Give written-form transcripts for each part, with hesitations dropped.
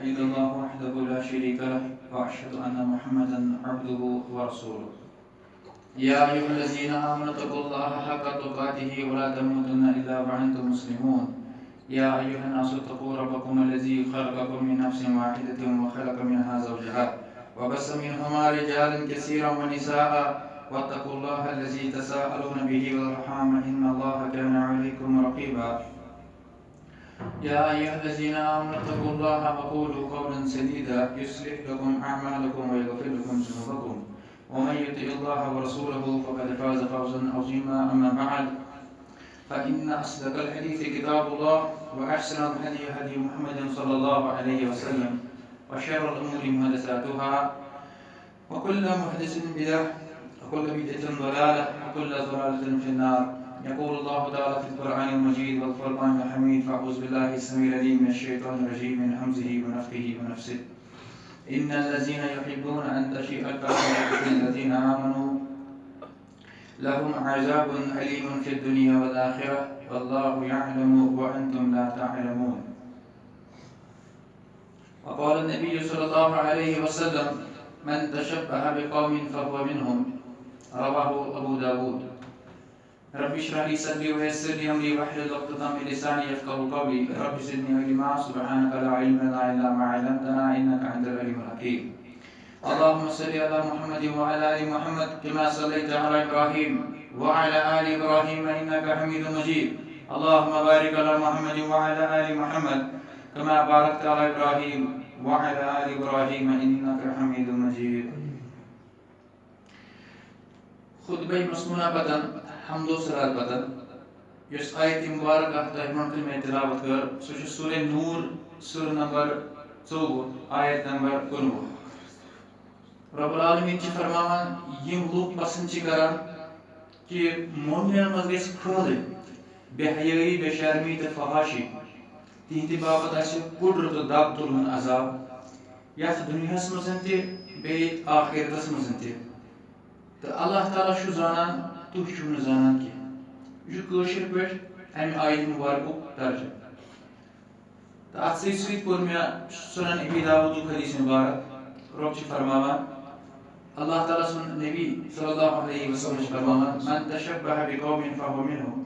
إلا الله وحده لا شريك له وأشهد أن محمدا عبده ورسوله يا أيها الذين آمنوا اتقوا الله حق تقاته ولا تموتن إلا وأنتم مسلمون يا أيها الناس اتقوا ربكم الذي خلقكم من نفس واحدة وخلق منها زوجها وبث منهما رجالا كثيرا ونساء واتقوا الله الذي تساءلون به والأرحام إن الله كان عليكم رقيبا يا أيها الذين آمنوا اتقوا الله وقولوا قولا سديدا يصلح لكم أعمالكم ويغفر لكم ذنوبكم ومن يطع الله ورسوله فقد فاز فوزا عظيما أما بعد فإن أصدق الحديث كتاب الله وأحسن الهدي هدي محمد صلى الله عليه وسلم وشر الأمور محدثاتها وكل محدثة بدعة وكل بدعة ضلالة وكل ضلالة في النار يقول الله تعالى في القرآن المجيد والفرقان الحميد فأعوذ بالله السميع العليم من الشيطان الرجيم من همزه ونفخه ونفسه إن الذين يحبون أن تشيء الفاحشة في الذين آمنوا لهم عذاب أليم في الدنيا والآخرة والله يعلم وأنتم لا تعلمون وقال النبي صلى الله عليه وسلم من تشبه بقوم فهو منهم رواه أبو داود رب اشرح لي صدري ويسر لي أمري واحلل عقدة من لساني يفقهوا قولي رب زدني علما سبحانك لا علم لنا إلا ما علمتنا إنك أنت العليم الحكيم اللهم صل على محمد وعلى آل محمد كما صليت على إبراهيم وعلى آل إبراهيم إنك حميد مجيد اللهم بارك على محمد وعلى آل محمد كما باركت على إبراهيم وعلى آل إبراهيم إنك حميد مجيد خطبہ مسنونہ پتن حمد و صلات پتن یس آیت مبارکہ تہمن میں تلاوت کر سہ سورہ نور سورہ نمبر 24 آیت نمبر 19 رب العالمین چھ فرماوان یم لوگ پسند چھ کران کہ مومنن مز گژھِ پھہلٕنۍ بے حیائی بے شرمی تہٕ فحاشی تہنٛدِ باپت آسہِ کُڑر تہٕ دب تُلُن عذاب یتھ دُنیاہس منٛز تہِ بیٚیہِ آخرتس منٛز تہِ تو اللہ تعالیٰ چھُ زانان تُہۍ چھِو نہٕ زانان کینٛہہ یہِ چھُ کٲشِر پٲٹھۍ امہِ آیت مُبارکُک ترجمہ تہٕ اتھ سۭتۍ سۭتۍ کوٚر مےٚ سنن ابی داؤدُک حدیث مُبارک رۄب چھُ فرماوان اللہ تعالیٰ سُنٛد نبی صلی اللہ علیہ وسلم چھُ فرماوان من تشبہ بقوم فهو منهم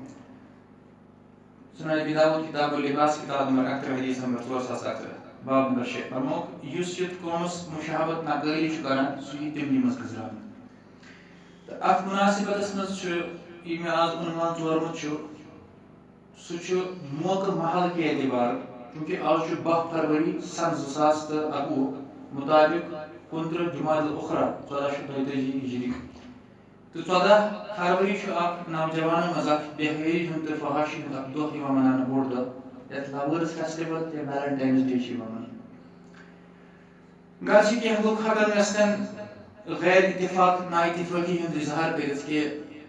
سنن ابی داؤد کتاب اللباس کتاب نمبر 11 حدیث نمبر 4011 باب نمبر 6 فرمووُکھ یُس یتھ قومس مشابت نقٲلی چھُ کران سُہ یی تمنٕے منٛز گٔژھراونہٕ اتھ مناسبتس مز یہ آز عنوان ژورمت سہ موقع محل کے اعتبار چونکہ آج 12 فروری سن 2021 مطابق 15 جمادی الاخرى 1433 ہجری تو 14 فروری اخ نوجوان مز بے حیائی ہند تو فحاشی ہند اخ دہ منانے بوڑ دہ یتھ لورس فیسٹیول یا ویلنٹائنز ڈے گرچہ کینٛہہ لُکھ ہٮ۪کن یژھن غیر اتفاق نا اتفاقی ہند اظہار کرت کہ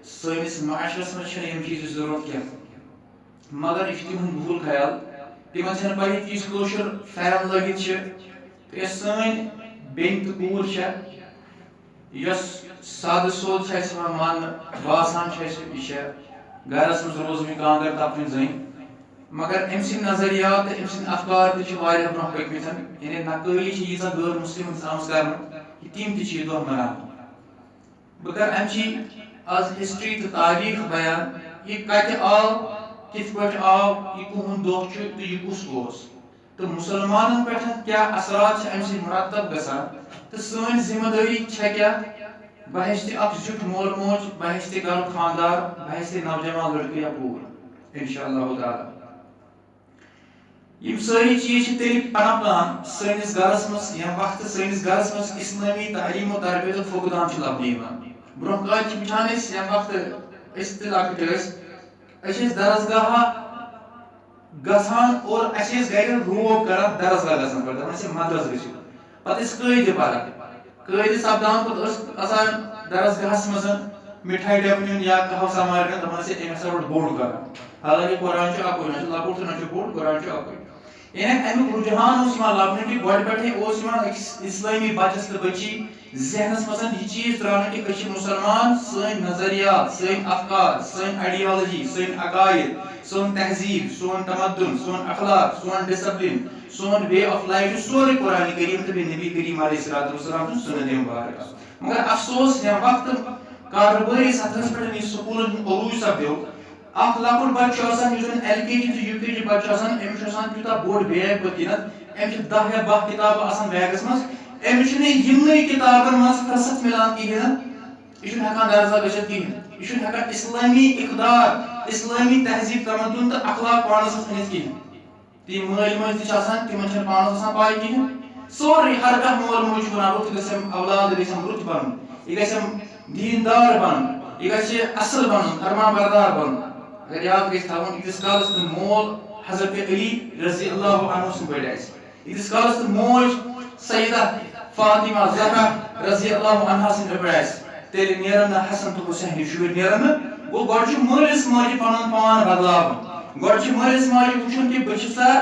سٲنِس معاشرس منٛز چھنہٕ یِم چیٖزٕچ ضروٗرت کینٛہہ مگر یہِ چھُ تِہُنٛد بھوٗل خیال تِمن چھنہٕ پَیی کہِ یُس کٲشُر پھٮ۪رن لٲگِتھ چھِ تہٕ یۄس سٲنۍ بیٚنہِ تہٕ کوٗر چھےٚ یۄس سادٕ سود چھِ اَسہِ یِوان ماننہٕ باسان چھِ اَسہِ یہِ چھےٚ گرس منٛز روزوٕنۍ کانٛگٕر تپنہِ زٔنۍ مگر أمۍ سٕنٛدۍ نظریات تہٕ أمۍ سٕنٛدۍ افکار تہِ چھِ واریاہ برونٛہہ پٔکمٕتۍ یعنی نقٲلی چھِ ییٖژاہ غٲر مُسلِم آمٕژ کرنہٕ تِم تہِ چھِ یہِ دۄہ مناوان بہٕ کرٕ امچی آز ہسٹری تہٕ تاریخ بیان یہِ کتہِ آو کِتھ پٲٹھۍ آو یہِ کُہُنٛد دۄہ چھُ تہٕ یہِ کُس اوس تہٕ مُسلمانن پٮ۪ٹھ کیاہ اثرات چھِ امہِ سۭتۍ مرتب گژھان تہٕ سٲنۍ ذمہٕ دٲری چھےٚ کیاہ بہشتہِ اکھ زیُٹھ مول موج بہشتہِ گرُک خاندار بہشتہِ نوجوان لڑکہٕ یا کوٗر انشاء اللہ تعالیٰ یم سٲری چیٖز چھِ تیٚلہِ پنپان سٲنِس گرس منٛز ییٚمہِ وقتہٕ سٲنِس گرس منٛز اسلٲمی تعلیٖم و تربیتُک فقدان چھُ لبنہٕ یِوان برونٛہہ کالہِ چھِ وٕچھان أسۍ ییٚمہِ وقتہٕ أسۍ تہِ لۄکٕٹۍ ٲسۍ ٲسۍ درسگاہ گژھان اور اَسہِ ٲسۍ گرِ روب کران درسگاہ گژھنہٕ خٲطرٕ دپان ٲسۍ مدرس گٔژھِو پتہٕ ٲسۍ قٲیدٕ پران قٲیدٕ سپدان پتہٕ ٲس آسان درسگاہس منٛز مِٹھایہِ ڈبہٕ نیُن یا قہوٕ سمار نیُن دپان ٲسۍ أمۍ ہسا روٚٹ بوٚڑ قرآن حالانکہِ قرآن چھُ اکُے نہ چھُ لۄکُٹ تہٕ نہ چھُ بوٚڑ قرآن چھُ اکُے یعنی امیُک رجحان اوس یِوان لبنہٕ کہِ گۄڈٕ پٮ۪ٹھٕے اوس یِوان أکِس اسلٲمی بچس تہٕ بچی ذہنس منٛز یہِ چیٖز تراونہٕ کہِ أسۍ چھِ مُسلمان سٲنۍ نظریات سٲنۍ افکار سٲنۍ آیڈیالوجی سٲنۍ عقاید سون تہذیب سون تمدُن سون اخلاق سون ڈسپلن سون وے آف لائف سورے قرآن کریم تو نبی کریم علیہ الصلوۃ والسلام سنت مبارک مگر افسوس یہ وقت کاروباری سطحس پہ سکول عروج سپدو اخ لکٹ بچہ ایل کے جی تو یو کے جی بچہ امس تیوتہ بوڑ بیگ پتہ امس 10 یا 12 کتاب بیگس مز امس یمن کتابن مز فرست ملان کہین یہ ہکان درزہ گھت کہین یہ ہکان اسلامی اقدار اسلامی تہذیب تمدن تو اخلاق پانس انت کہین تم مل مج تمن پانس پائی کہین سوری ہر کھانا مول موج رت گھم اولاد گھم رت بن یہ گھم دیندار بن یہ گھِ اصل بن فرما بردار بن اگر یاد گھس تھاون یتس کالس مول حضرت علی رضی اللہ عنہ سن پڑ یتس کالس موج سیدہ فاطمہ زہرا رضی اللہ عنہ سن پڑ تیل نیرن حسن تو حسین شر نیرن گو گۄڈٕ چھُ مٲلِس ماجہِ پنُن پان بدلاوُن گۄڈٕ چھُ مٲلِس ماجہِ وٕچھُن کہِ بہٕ چھُسا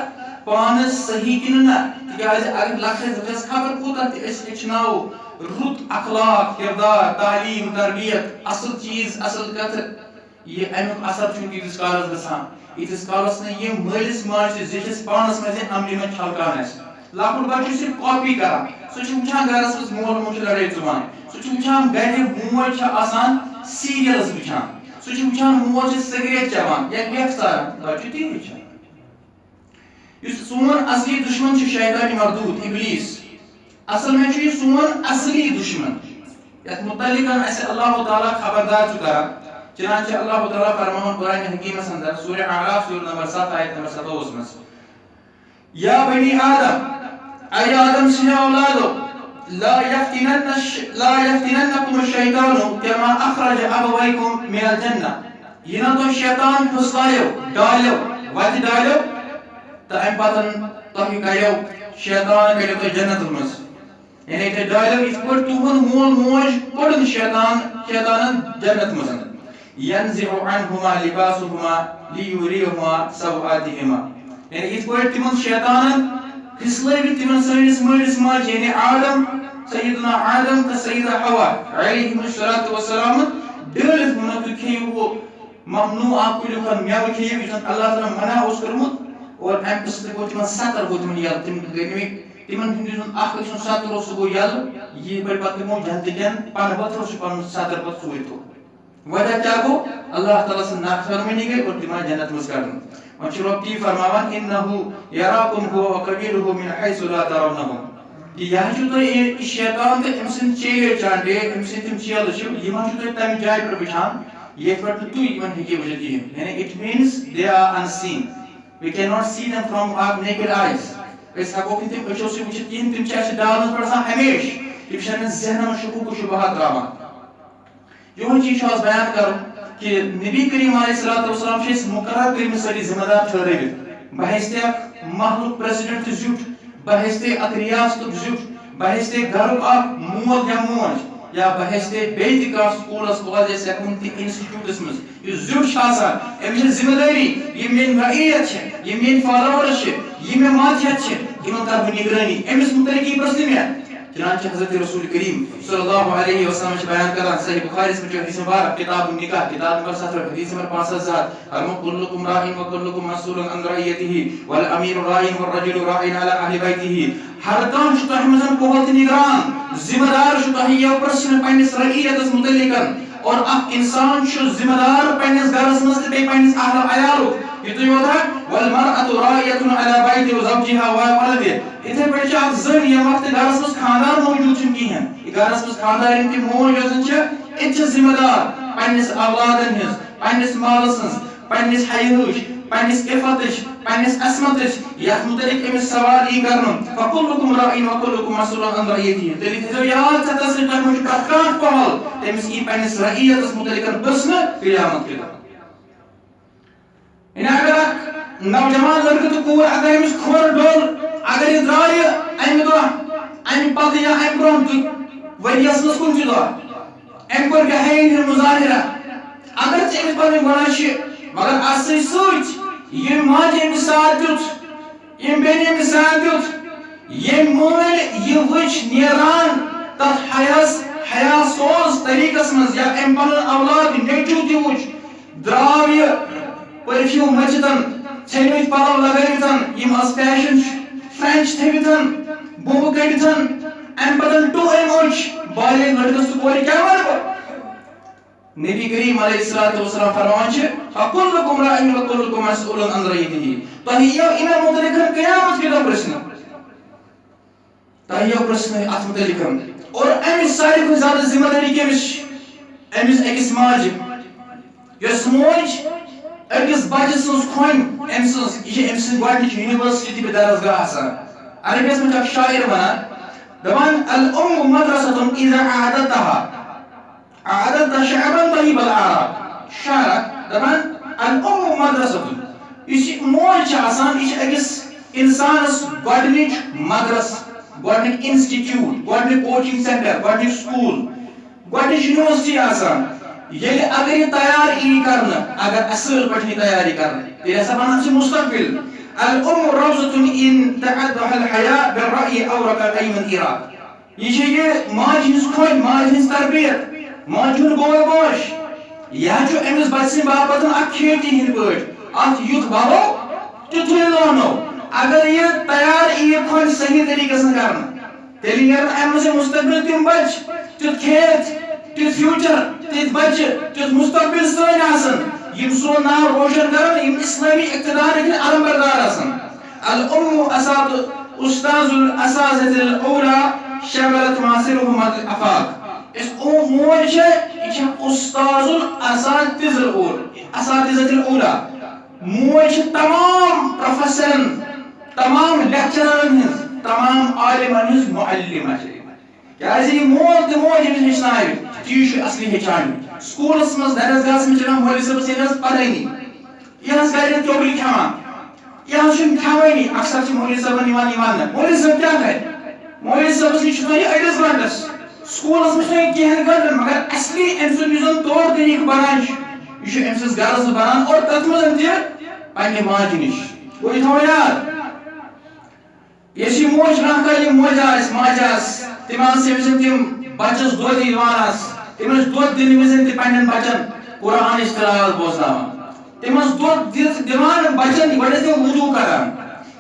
پانس صحیح کِنہٕ نہ تِکیازِ اگر لۄکٹِس بچس خبر کوٗتاہ تہِ أسۍ ہیٚچھناوو رُت اخلاق کردار تعلیٖم تربیت اصل چیٖز اصل کتھٕ یہ امیُک اثر چھُنہٕ تیٖتِس کالس گژھان ییٖتِس کالس نہٕ یہِ مٲلِس ماجہِ زِٹھِس پانس منٛز یہِ عملہِ منٛز چھلکان آسہِ لۄکُٹ بچہِ چھُ صرف کاپی کران سُہ چھُ وٕچھان گرس منٛز مول موج چھُ لڑٲے ژُوان سُہ چھُ وٕچھان گرِ موج چھِ آسان سیریلز وٕچھان سُہ چھُ وٕچھان موج چھِ سگریٹ چٮ۪وان یا لیکھ ژاران بچہِ چھُ تی وٕچھان یُس سون اصلی دشمن چھُ شیطانِ مردوٗد ابلیٖس اصل میں چھُ یہِ سون اصلی دشمن یتھ متعلق اسہِ اللہ تعالیٰ خبردار چھُ کران چنانچہ اللہ تعالیٰ فرماون قرآن حکیمس اندر سورہ اعراف سورہ نمبر 7 آیت نمبر 27 مز یا بنی آدم اے آدم سن اولادو لا یفتننکم الشیطان کما اخرج ابویکم من الجنہ یہ نہ تو شیطان پھسلایو ڈالیو وتہِ ڈالیو تو ام پتن تۄہہِ کڑیو شیطان کڑیو تۄہہِ جنت مز یعنی تۄہہِ ڈالیو یِتھ پٲٹھۍ تُہُنٛد مول موج کوٚڑُن شیطانن جنت مز ينزع عنهما لباسهما ليريهما سوآتهما یعنی یِتھ پٲٹھۍ تِمن شیطانن پھسلٲوِتھ تِمن سٲنِس مٲلِس ماجہِ یعنی آدم سیدنا آدم تہٕ سیدہ حوا علیہم الصلوۃ والسلام ڈٲلِتھ ووٚنُکھ تُہۍ کھیٚیِو ہُہ ممنوع کُلیُک مٮ۪وٕ کھیٚیِو یُس زن اللہ تعالیٰ منع اوس کوٚرمُت اور امہِ قٕسطہٕ گوٚو تِمن سطر گوٚو تِمن یلہٕ تِم گٔے نٔمٕتۍ تِمن ہُنٛد یُس زن اکھ أکۍ سُنٛد سطر اوس سُہ گوٚو یلہٕ یہِ پٲٹھۍ پتہٕ تِمو جنتہٕ کٮ۪ن پنہٕ ؤتھرو چھُ پنُن سطر پتہٕ ژوٗرِ تھوٚو وجہ کیا گو اللہ تعالیٰ سے نافرمانی گئی اور تمہارا جنت میں کڑن اور چلو تی فرماوان انه یراکم هو وقبیله من حيث لا ترونهم کہ یہ جو تو یہ شیطان تے امسن چیے چانڈے امسن تم چیل چھ یہ ما جو تم جائے پر بچھان یہ پر تو ایون ہے وجہ دی یعنی it means they are unseen we cannot see them from our naked eyes اس ہکو کہ تم اچھو سے وچھ تین تم چھ ڈالن پر سا ہمیش تم شن ذہن میں شکوک و شبہات راوان یہ چیز بیان کروں کہ نبی کریم علیہ الصلوۃ والسلام چھِ مقرر کٔرمٕتۍ سٲری ذمہ دار ٹھہرٲوِتھ بحیثیت محلُک پریزیڈنٹ تہِ زیُٹھ بحیثیت اکھ ریاستُک زیُٹھ بحیثیت گرُک اکھ مول یا موج یا بحیثیت بیٚیہِ تہِ کانٛہہ سکوٗلس کالجس یا کُنہِ تہِ انسٹِچوٗٹس منٛز یُس زیُٹھ چھُ آسان أمِس چھِ ذمہ دٲری یِم میٲنۍ رعیت چھِ یِم میٲنۍ فالوورٕز چھِ یِم مےٚ ماتحت چھِ یِمن کرٕ بہٕ نگرٲنی أمِس مُتعلق یی پرژھنہٕ مےٚ چنانچہ حضرت رسول کریم صلی اللہ علیہ وسلم بیان کران صحیح بخاری میں حدیث مبارک کتاب النکاح کتاب نمبر 17 حدیث نمبر 5000 ارم كلكم راع وكلكم مسؤول عن رعيته والامير راع والرجل راع على اهل بيته ہر کانٛہہ چھُ تۄہہِ منٛز کۄہل تہٕ نگران ذمہ دار چھُ تۄہہِ یہِ پرژھُن پننِس رعیتس متعلق اور اکھ انسان چھُ ذمہ دار پننِس گرس منٛز تہٕ بیٚیہِ پننِس اہل عیالُک یُتُے یوت والمرأة راعية على بيت زوجها وولده اتھے پٲٹھۍ چھِ اکھ زٔنۍ ییٚمہِ وقتہٕ گرس منٛز خاندار موجوٗد چھُنہٕ کِہیٖنۍ گرس منٛز خاندارِنۍ تہِ موج یۄس زن چھِ یہِ چھِ ذمہ دار پننِس اولادن ہٕنٛز پننِس مالس ہٕنٛز پننِس حیاہٕچ پننِس عفتٕچ پننِس عصمتٕچ یتھ متعلق أمِس سوال یی کرنہٕ فکلکم راع وکلکم مسؤول عن رعیته تیٚلہِ تھٲیزیو یاد ژےٚ تسٕے تۄہہِ منٛز چھُ پرٛٮ۪تھ کانٛہہ کۄہل تٔمِس یی پننِس رعیتس متعلق پرژھنہٕ قیامت کہِ دۄہ یعنی اگر اکھ نوجوان لڑکہٕ تہٕ کوٗر اگر أمِس کھۄر ڈوٚل اگر یہِ درٛایہِ امہِ دۄہ امہِ پتہٕ یا امہِ برونٛہہ تہِ ؤریس منٛز کُنہِ تہِ دۄہ أمۍ کوٚر بےحیٲیی ہُنٛد مظاہرہ اگر ژےٚ أمِس پنٕنۍ گۄناہ چھِ مگر اتھ سۭتۍ سۭتۍ ییٚمہِ ماجہِ أمِس ساتھ دیُت ییٚمہِ بیٚنہِ أمِس ساتھ دیُت ییٚمہِ مٲلۍ یہِ وٕچھ نیران تتھ حیا سوز طریقس منٛز یا أمۍ پنُن اولاد نیٚچوٗ تہِ وٕچھ درٛاو یہِ پٔرفیوٗم مٔتھِتھ ژھیٚنمٕتۍ پلو لگٲوِتھ یِم آز فیشن فرینچ تھوتن بوبہ کڑتن ام پتن ٹو ایم اوچ بالین لڑکس تو کور کیا ون نبی کریم علیہ الصلوۃ والسلام فرمان چھ فکلکم راعٍ وکلکم مسئول عن رعیتہ تہ یو امام متعلق قیامت کے دن پرسن تہ یو پرسن ات متعلق اور ام ساری کو زیادہ ذمہ داری کیمس امس اکس ماج یس موج اکس بچہ سن کھون ام سن یہ ام سن گوڈنچ یونیورسٹی پہ درسگاہ آسان عربیس میں اک شاعر ونان دپان الام مدرسۃ اذا اعددت شعبا طیب الاعراب شاعر دپان الام مدرسۃ یہ موج آسان یہ اکس انسانس گوڈنچ مدرس گوڈنچ انسٹیٹیوٹ گوڈنچ کوچنگ سینٹر گوڈنچ سکول گوڈنچ یونیورسٹی آسان یل اگر یہ تیار ای کرنا اگر اصل پٹھ تیاری کرنا یہ ہسا بنان سے مستقبل الام روضۃ ان تعدها الحياء بالرأي اورق ايمن اراق یہ ماج ہنس کھوج ماج ہنس تربیت ماج ہن گول گوش یہ امس بچہ باپت اک کھیتی ہند پٹ ات یت بھو تیتھے لونو اگر یہ تیار ای کھوج صحیح طریقے سے کرنا تیل نیرن ام سے مستقبل تم بچ تیت کھیت تیت فیوچر تیت بچہ تیت مستقبل سن آسن یم سون نام روشن کرن یم اسلامی اقتدار کے علم بردار آسن الام اسات استاذ الاساتذہ الاولى شغلت معاصرهم الافاق اس موج یہ استاذ الاساتذہ الاولى موج تمام پروفیسرن تمام لیکچررن تمام عالمن معلمہ کیازِ مول تو موج ہچنائے تی اصلی ہچان سکولس مز درسگاہس مز چلان مولوی صاحبس یہ پتہی یہ گھر چوبلی کھان یہ کھوانی اکثر مولوی صاحبن مولوی صاحب کیا کرے مولوی صاحبس نش أڑس گنٹس سکولس مز کینٛہن گنٹن مگر اصلی أمۍ سُنٛد یُس زن طور طریقہٕ بنان یہ أمۍ سٕنٛدِس گرس بنان اور تتھ منٛز تہِ پننہِ ماجہِ نش گوٚو یہِ تھاوو یاد یس یہ موج رنگ موج آس ماج آس تم تم بچس دود دِوان تمس دود دن وز پنن بچن قرآن تلاوت بوزناوان تمس دود دِوان بچن گۄڈٕ تم وضو کران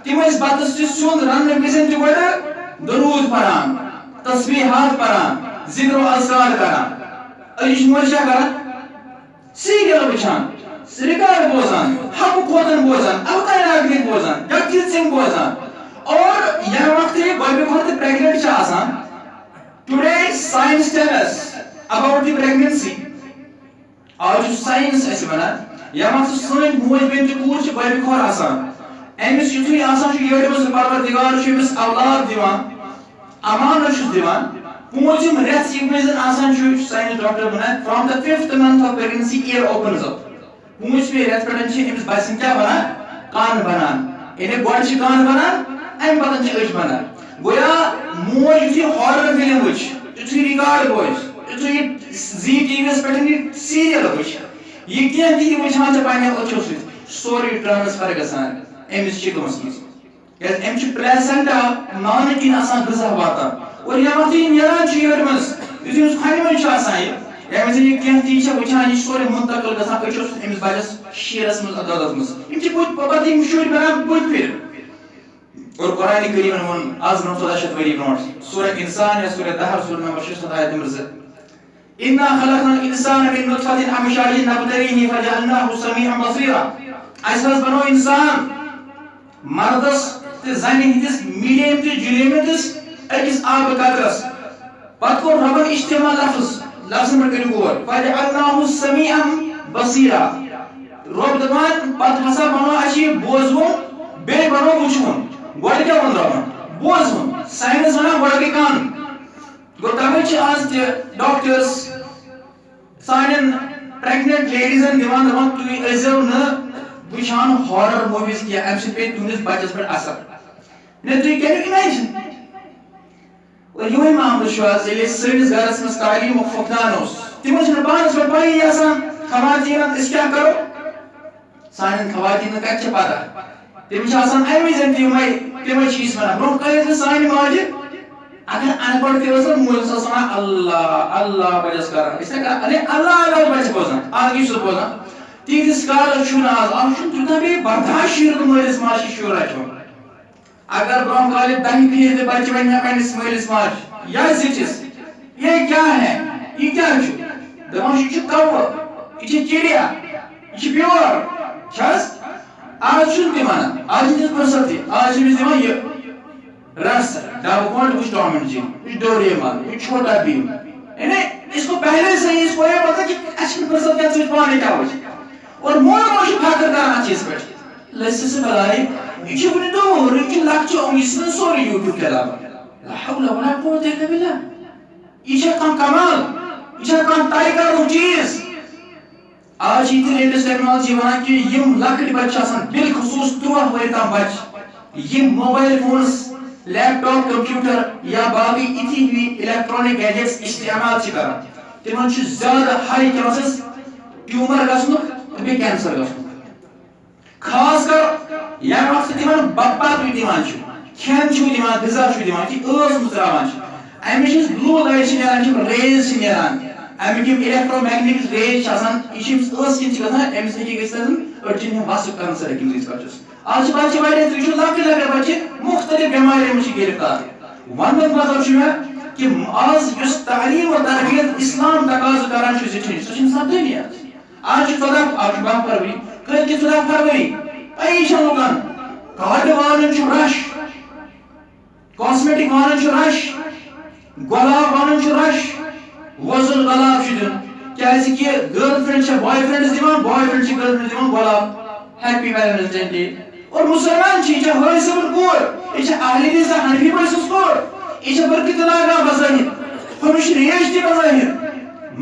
تم بتس سیُن رننہٕ وز درود پران تسبیحات پران ذکر و اذکار کران أزِچ موج کیا کران سیریل وچھان ریکارڈ بوزان حق کھوتن بوزان اوتائی ناگرک بوزان جگجیت سنگھ بوزان اور یہ وقت گۄڈٕ کھۄتہٕ پریگننٹ چھِ آسان today science tell us about the pregnancy آج سائنس اس ونان یہ وقت سن موج بین تہِ کوٗر چھِ گۄڈٕ کھۄر آسان أمِس یُتھُے آسان چھُ یٔڈ منٛز پروردگار چھُ أمِس اولاد دِوان امانت چھُس دِوان پوٗنٛژِم رٮ۪تھ ییٚمہِ وِزِ آسان چھُ ساینس ڈاکٹر ونان from the 5th month of pregnancy ear opens up پوٗنٛژمہِ رٮ۪تھ پٮ۪ٹھ چھِ أمِس بچہِ سٕنٛدۍ کیٛاہ بنان کان بنان یعنی گۄڈٕ چھِ کان بنان امہِ پتہٕ چھِ أچھ بنان گویا موج یُتھُے ہارر فلم وٕچھ یُتھُے رِکاڈ بوزِ یُتھُے زی ٹی وی یس پٮ۪ٹھ یہِ سیریل وٕچھ یہِ کینٛہہ تہِ یہِ وٕچھان چھِ پننٮ۪و أچھو سۭتۍ سورُے ٹرانسفر گژھان أمِس چِکمس منٛز کیٛازِ أمۍ چھُ پلیسنٹا نانہٕ کِنۍ آسان غذا واتان اور ییٚمہِ وقتہٕ یہِ نیران چھُ یٔڈ منٛز یُتھُے أمِس کھۄنہِ منٛز چھُ آسان ییٚمہِ وِزِ یہِ کینٛہہ تہِ یہِ چھےٚ وٕچھان یہِ چھُ سورُے مُنتقل گژھان أچھو سۭتۍ أمِس بچس شیرس منٛز عدالت منٛز یِم چھِ پتہٕ یِم شُرۍ بنان بٔڑۍ پھِرِ اور قرآن کریمن وون آز برونٛہہ 1400 ؤری برونٛٹھ سورہ انسان یا سورہ دہر سورہ نمبر 6 آیت نمبر 2 انا خلقنا الانسان من نطفة امشاج نبتليه فجعلناه سميعا بصيرا اس بنو انسان مردس تہ زنہِ ہندس میلیم تہ جلیمتس أکِس آب قطرس پتہٕ کوٚر ربن اجتماع لفظن پٮ۪ٹھ کٔرِو غور فجعلناه سميعا بصيرا رب دپان پتہٕ ہسا بنو اسہِ یہِ بوزوُن بیٚیہِ بنو وٕچھوُن گۄڈٕ کیٛاہ ووٚن ربن بوزوُن ساینس ونان گۄڈٕ گٔے کان گوٚو تَوَے چھِ آز تہِ ڈاکٹرس سانٮ۪ن پریگننٹ لیڈیزن دِوان دپان تُہۍ ٲسۍزیو نہٕ وٕچھان ہارر موویز کینٛہہ اَمہِ سۭتۍ پیٚیہِ تُہنٛدِس بچس پٮ۪ٹھ اثر نہ تُہۍ کٔرِو اِمیجن اور یِہوے معاملہٕ چھُ آز ییٚلہِ أسۍ سٲنِس گرس منٛز تعلیٖمُک فقدان اوس تِمن چھنہٕ پانس پٮ۪ٹھ پَیی آسان خواتیٖنن أسۍ کیٛاہ کرو سانٮ۪ن خواتیٖنن کتہِ چھِ پتہ تِم چھِ آسان اَمہِ وِزِ تِمے چیٖز ونان برونٛہہ کالہِ ٲسۍ نہٕ سانہِ ماجہِ اگر ان پڑھ تہِ ٲس موج ٲس ونان اللہ اللہ بچس کران أسۍ کران ارے اللہ اللہ بچہِ بوزان آز کیٛاہ چھُس بوزان تیٖتِس کالس چھُنہٕ آز چھُنہٕ تیوٗتاہ بیٚیہِ برداش شُر مٲلِس ماجہِ شُر رچھُن اگر برون کالے دہی پھیر دے بچے ونیا پنس مالس ماج یا زچس یہ کیا ہے یہ کیا چھو دپان یہ کو یہ چڑیا یہ بیور چھس آج چھن تہ ونان آج دس فرصت آج چھس دپان یہ رس ڈب کونڈ وچ ٹام اینڈ جیری وچ ڈوریمان وچ چھوٹا بھیم یعنی اس کو پہلے سے ہی اس کو یہ پتا کہ اچھن فرصت کیا چیز پانے کیا ہوئی اور مول موش فخر کرنا چیز پہ لسه سے بلائی یہ ونی دور یہ لکچو امسن سوری یوٹیوب کے علاوہ لا حول ولا قوت الا بالله یہ کم کمال یہ کم ٹائگر چیز آج یہ لیٹسٹ ٹیکنالوجی ونان کہ یم لکڑ بچہ آسان بالخصوص 13 ؤری تام بچ یم موبائل فونز لیپ ٹاپ کمپیوٹر یا باقی اتھی ہوئی الیکٹرانک گیجٹس استعمال کران تمن زیادہ ہائی چانسز ٹیومر گژھنک تہٕ کینسر گژھنک خاص کر یا وقت تمن بپات دِوان چھُ کھٮ۪ن چھُ دِوان غذا چھُ دِوان کہ ٲس منٛز ترٛاوان چھِ اَمِچ یُس بلوٗ لایٹ چھِ نیران یِم ریز چھِ نیران اَمِکۍ یِم الیکٹرو میگنیٹک ریز چھِ آسان یہِ چھِ أمِس ٲس کِنۍ چھِ گژھان أمِس ہیٚکہِ گٔژھِتھ أڈجن ہُنٛد وَسُک کینسر ہیٚکہِ گٔژھِتھ بَچَس آز چھِ بَچہِ واریاہ تہِ چھُ لۄکٕٹۍ لۄکٕٹۍ بَچہِ مُختٔلِف بٮ۪ماریو منٛز چھِ گِرفتار وَننُک مطلب چھُ مےٚ کہ آز یُس تعلیٖم و تربیت اِسلام تقاضہٕ کران چھُ زِٹھنٕچ سۄ چھِنہٕ سپدٲنی آز چھُ 12 فروری کٲلکہِ 14 فروری پَیی چھےٚ لُکن کارڈ والن چھُ رش کاسمیٹک والن چھُ رش گۄلاب والن چھُ رش وۄزُل گۄلاب چھُ دیُن کیازِ کہِ گرل فرینڈ چھےٚ باے فرینڈس دِوان باے فرینڈ چھِ گرل فرینڈ دِوان گۄلاب ہیپی ویلنٹائن ڈے اور مسلمان چھِ یہِ چھےٚ حٲج صٲبُن کوٗر یہِ چھےٚ اہلِ دین حنفی بٲے سٕنٛز کوٗر یہِ چھےٚ برقعت لاگان بظٲہِر ہُمِچ ریش تہِ بظٲہِر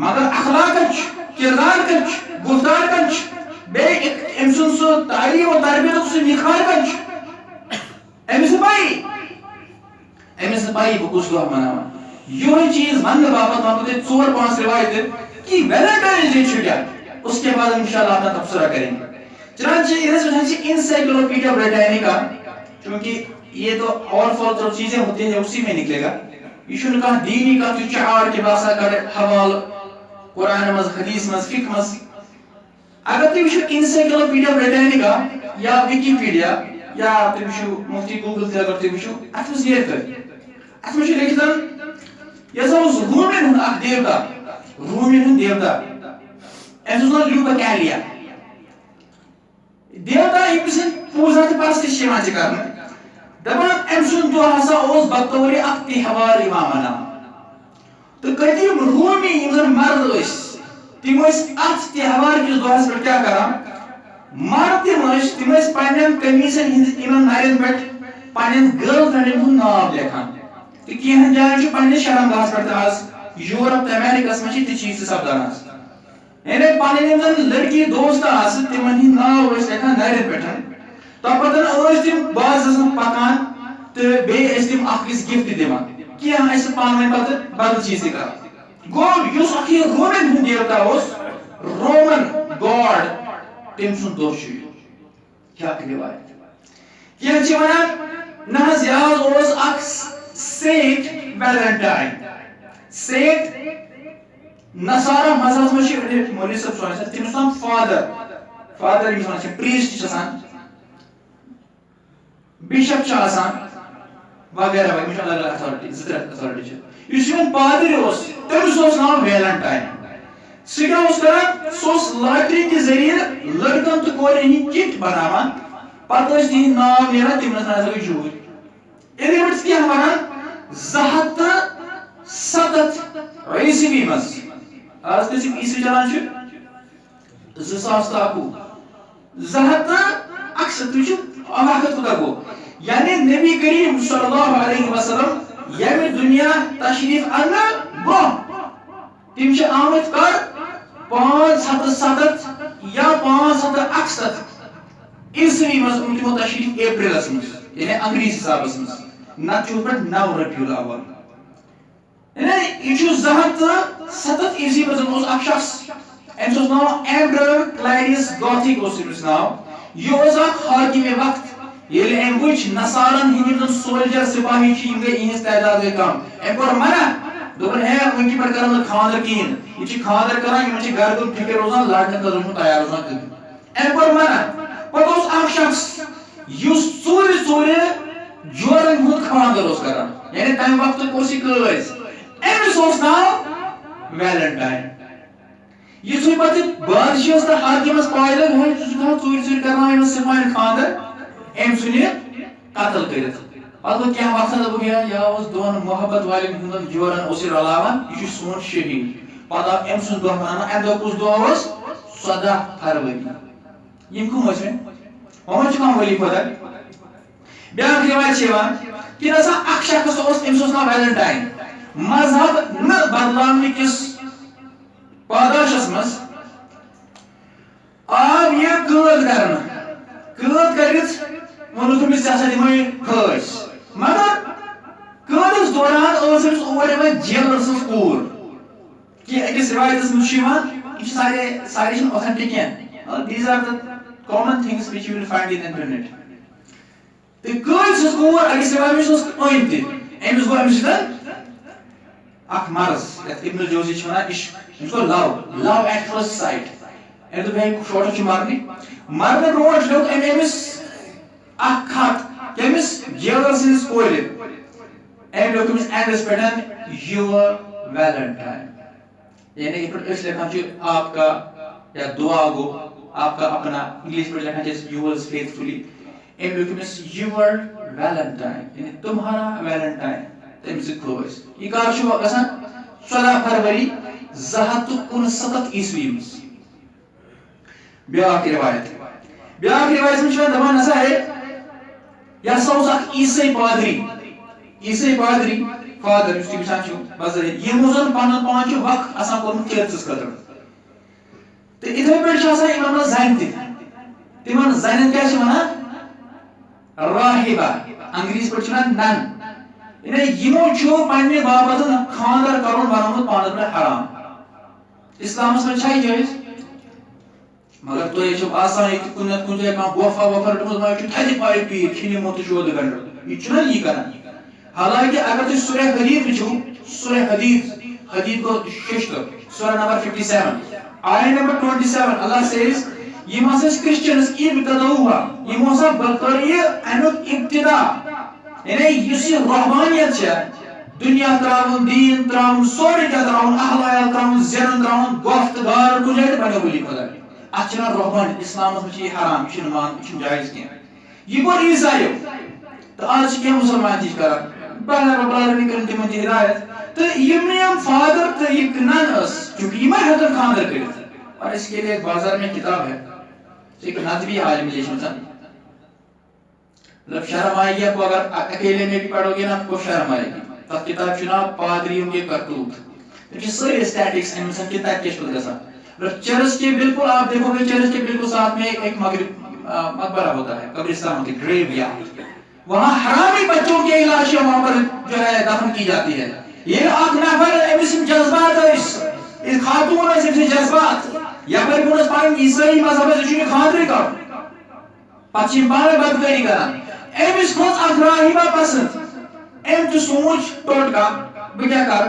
مگر اخلاق کَتہِ چھُ کردار کَتہِ چھُ گُفتار کَتہِ چھُ بیٚیہِ أمۍ سُنٛد سُہ تعلیٖم و تربیتُک سُہ نِکھار کَتہِ چھُ أمِس نہٕ پَیی بہٕ کُس دۄہ مَناوان یِہوٚے چیٖز وَننہٕ باپتھ وَنہٕ بہٕ تۄہہِ 4-5 روایتہٕ کہ ویلنٹائن ڈے چھُ کیٛاہ اس کے بعد انشاءاللہ اپنا تبصرہ کریں گے چنانچہ انسائکلوپیڈیا بریٹینیکا چونکہ یہ تو اور فالتو چیزیں ہوتی ہیں اسی میں نکلے گا یہ چھُنہٕ کانٛہہ دینی کانٛہہ تیُتھ چہار کہ باسا کرے حوالہ قرآن مز حدیث مز فقہ مز اگر تُہۍ وٕچھِو انسائکلوپیڈیا بریٹینیکا یا وِکیپیڈیا یا تُہۍ وٕچھِو مفتی گوگل تہِ اگر تُہۍ وٕچھِو اتھ منٛز نیرِ تۄہہِ اتھ منٛز چھُ لیکھِتھ یہِ ہسا اوس رومن ہُنٛد اکھ دیوتا رومن ہُنٛد دیوتا أمِس اوس ناو لیوپکیلیا دیوتا أمۍ سٕنٛدۍ پوٗزا تہٕ پرستش یِوان چھِ کرنہٕ دپان أمۍ سُنٛد دۄہ ہسا اوس بطورِ اکھ تہوار یِوان مناونہٕ تہٕ قدیٖم رومی یِم زن مرد ٲسۍ تِم ٲسۍ اتھ تہوار کِس دۄہس پٮ۪ٹھ کیٛاہ کران مرد تِم ٲسۍ پننٮ۪ن قمیٖضن ہٕنٛدِ یِمن نرٮ۪ن پٮ۪ٹھ پننٮ۪ن گرل فرینڈن ہُنٛد ناو لیکھان تہٕ کینٛہن جاین چھُ پننِس شرمگاہس پٮ۪ٹھ تہِ آز یورپ تہٕ امیرکاہس منٛز چھِ تہِ چیٖز تہِ سپدان آز یعنی پنٕنۍ یِم زن لڑکی دوست آسہٕ تِمن ہٕنٛدۍ ناو ٲسۍ لیکھان نرٮ۪ن پٮ۪ٹھ تہٕ پتہٕ ٲسۍ تِم باز آسان پکان تہٕ بیٚیہِ ٲسۍ تِم اکھ أکِس گفٹ دِوان کینٛہہ ٲسۍ پانہٕ ؤنۍ پتہٕ بدل چیٖز تہِ کران گوٚو یُس اکھ یہِ رومن ہُنٛد دیوتا اوس رومن گاڈ تٔمۍ سُنٛد دۄہ چھُ یہِ کیٛاہ روایت کینٛہہ چھِ ونان نہ حظ یہِ حظ اوس اکھ سینٹ ویلنٹائن سینٹ نصارا مذہبس منٛز چھِ مولوی صٲب چھُ آسان تٔمِس ناو فادر ییٚمِس ونان چھِ پریسٹ چھِ آسان بِشپ چھُ آسان وغیرہ وغیرہ یِم چھِ الگ الگ اتھارٹی 2-3 اتھارٹی چھِ یُس یِمن پادٕرۍ اوس تٔمِس اوس ناو ویلنٹائن سُہ کیٛاہ اوس کران سُہ اوس لاٹری کہِ ذٔریعہٕ لڑکن تہٕ کورٮ۪ن ہٕنٛدۍ چِٹھۍ بناوان پتہٕ ٲسۍ تِہنٛدۍ ناو نیران تِمن ٲسۍ نظر جوٗرۍ یِتھے پٲٹھۍ کیٛاہ ونان 207 عیسوی منٛز آز کٔژِم عیسوی چلان چھُ 2011 261 چھُ وقت کوٗتاہ گوٚو یعنی نبی کریم صلی اللہ علیہ وسلم ییٚمہِ دُنیا تشریف اننہٕ برونٛہہ تِم چھِ آمٕتۍ کر 507 یا 561 عیسوی منٛز اوٚن تِمو تشریف اپریلس منٛز یعنی انگریزی حسابس منٛز نتہٕ چھُ پٮ۪ٹھ 9 ربیع الاول یعنی یہِ چھُ 207 عیسوی منٛز اوس اکھ شخص أمِس اوس ناو ایمپرر کلایڈس گاتھک اوس أمِس ناو یہِ اوس اکھ حاکمِ وقت ییٚلہِ أمۍ وٕچھ نصارن ہٕنٛدۍ یِم زن سولجر سپاہی چھِ یِم گٔے یِہنٛز تعداد گٔے کم أمۍ کوٚر منع دوٚپُن ہے وٕنکہِ پٮ۪ٹھ کرو نہٕ خانٛدر کِہیٖنۍ یہِ چھِ خانٛدر کران یِمن چھِ گرِ کُن فِکر روزان لڑنہٕ خٲطرٕ چھُنہٕ تیار روزان کٕہٕنۍ أمۍ کوٚر منع پتہٕ اوس اکھ شخص یُس ژوٗرِ جورن ہند خاندر اس کران یعنی تمہ وقت اس یہ قٲض أمس اوس ناو ویلنٹائن یُتھُے پتہٕ بادشاہس تہٕ حاکمس پاے لٔج ہے ژٕ چھُکھ ژوٗرِ ژوٗرِ کرناوان یِمن سِپاہین خاندر أمۍ ژھُن یہِ قتل کٔرِتھ پتہٕ گوٚو کینٛہہ وقتہ دوٚپُکھ یہِ اوس دۄن محبت والٮ۪ن ہُنٛدن جورن اوس یہِ رلاوان یہِ چھُ سون شہیٖد پتہٕ آو أمۍ سُنٛد دۄہ مناونہٕ اَمہِ دۄہ کُس دۄہ اوس 14 فروری یِم کٕم ٲسۍ وۄنۍ چھُ کانٛہہ ؤلی خۄدا بیٛاکھ رِوایت چھِ یِوان کہِ نسا اکھ شخص اوس أمِس اوس ناو ویلنٹاین مذہب نہٕ بدلاونہٕ کِس پاداشس منٛز آو یہِ قٲد کرنہٕ قٲد کٔرِتھ ووٚنُکھ أمِس ژےٚ ہسا دِمہوے پھٲسۍ مگر قٲدس دوران ٲس أمِس اور یِوان جیلر سٕنٛز کوٗر کہِ أکِس رِوایتس منٛز چھُ یِوان یہِ چھِ سارے چھِنہٕ اوتھنٹِک کینٛہہ these are the common things which you will find in internet تہٕ قٲدۍ سٕنٛز کوٗر أکِس رِوایتس منٛز ٲس أنۍ تہِ أمِس گوٚو أمِس سۭتۍ اکھ مرض یتھ ابن الجوزی چھِ وَنان أمِس گوٚو لو ایٹ فٔسٹ سایٹ أمۍ دوٚپ ہے شوٹر چھُ مرنٕے مرنہٕ برونٛٹھ لیوٚکھ أمۍ أمِس اکھ خط کٔمِس جیلر سٕنٛدِس کورِ أمۍ لیوٚکھ أمِس اینڈس پٮ۪ٹھ یور ویلنٹاین یعنی یِتھ پٲٹھۍ أسۍ لیکھان چھِ آپ کا یا دعا گو آپ کا اپنا انگلش پٲٹھۍ لیکھان چھِ أسۍ یورز فیتھفلی أمۍ لیوٚکھ أمِس یور ویلنٹاین یعنی تمہارا ویلنٹاین تٔمۍ سۭتۍ کھوو أسۍ یہِ کر چھُ گژھان 14 فروری 269 عیسوی منٛز بیٛاکھ رِوایت منٛز چھِ دپان نسا ہے یہِ ہسا اوس اکھ عیٖسٲۍ پادری فادر یُس تُہۍ وٕچھان چھِو بظٲہِر یِمو زن پنُن پان چھُ وقف آسان کوٚرمُت چرچس خٲطرٕ تہٕ یِتھے پٲٹھۍ چھِ آسان یِمن منٛز زنہِ تہِ تِمن زنٮ۪ن کیٛاہ چھِ وَنان راہِبہ انگریٖزی پٲٹھۍ چھِ وَنان نن یعنی یِمو چھُ پننہِ باپتھ خاندر کرُن بنومُت پانس پٮ۪ٹھ حرام اسلامس منٛز چھا یہِ جٲیز مگر تُہۍ چھِو آسان ییٚتہِ کُنہِ جایہِ کانٛہہ گۄپھا وۄپھا رٔٹمٕژ ما چھُ تھدِ پایہِ پیٖر کھِنِمُت تہٕ شودٕ گنڈٕ یہِ چھُنہ یی کران حالانکہِ اگر تُہۍ سورہ حدیٖد وٕچھِو سورہ حدیٖد گوٚو 6 سورہ نمبر 57 آیت نمبر 27 اللہ سیز یِم ہسا ٲسۍ کرسچنز ابتدوها یِمو ہسا کٔر یہِ امیُک ابتدا یعنی یُس یہِ رحمانیت چھِ دُنیا تراوُن دیٖن تراوُن سورُے کینٛہہ تراوُن اہل عیال تراوُن زینُن تراوُن گۄپھ تہٕ گار کُنہِ جایہِ تہِ بنیو ؤلی خۄدا اتھ چھِ وَنان رحمانیت اسلامس منٛز چھِ یہِ حرام یہِ چھُنہٕ جایز کینٛہہ یہِ کوٚر عیٖسایو تہٕ آز چھِ کینٛہہ مُسلمان تہِ کران بہرحال کٔرِن تِمن تہِ ہدایت تہٕ یِم فادر تہٕ یہِ نن ٲس چوٗنٛکہِ یِمے ہٮ۪کن خاندر کٔرِتھ اور اس کے لیے بازار میں کتاب ہے ایک ندوی عالم مطلب شرم آئے گی آپ کو اگر اکیلے میں بھی پڑھو گے نا آپ کو شرم آئے گی تب کتاب چناب پادریوں کے کرتوت سارے اسٹیٹکس کتاب کے چرچ کے بالکل آپ دیکھو گے چرچ کے بالکل ساتھ میں ایک مقبرہ ہوتا ہے قبرستان ہوتی ہے گریو یارڈ وہاں حرامی بچوں کے لاشیں وہاں پر جو ہے دفن کی جاتی ہے یہ اکھ نفر أمِس یِم جذبات ٲسۍ خاتوٗن ٲسۍ أمۍ سٕنٛدۍ جذبات یپٲرۍ ووٚنُس پنٕنۍ عیٖسٲیی مذہبس یہِ چھُ یہِ خانٛدرٕے کرُن پتہٕ چھِ یِم پانے بدکٲری کران أمِس کھوٚت اکھ راہِبہ پسنٛد أمۍ تہِ سوٗنٛچ توٚٹ کانٛہہ بہٕ کیٛاہ کرٕ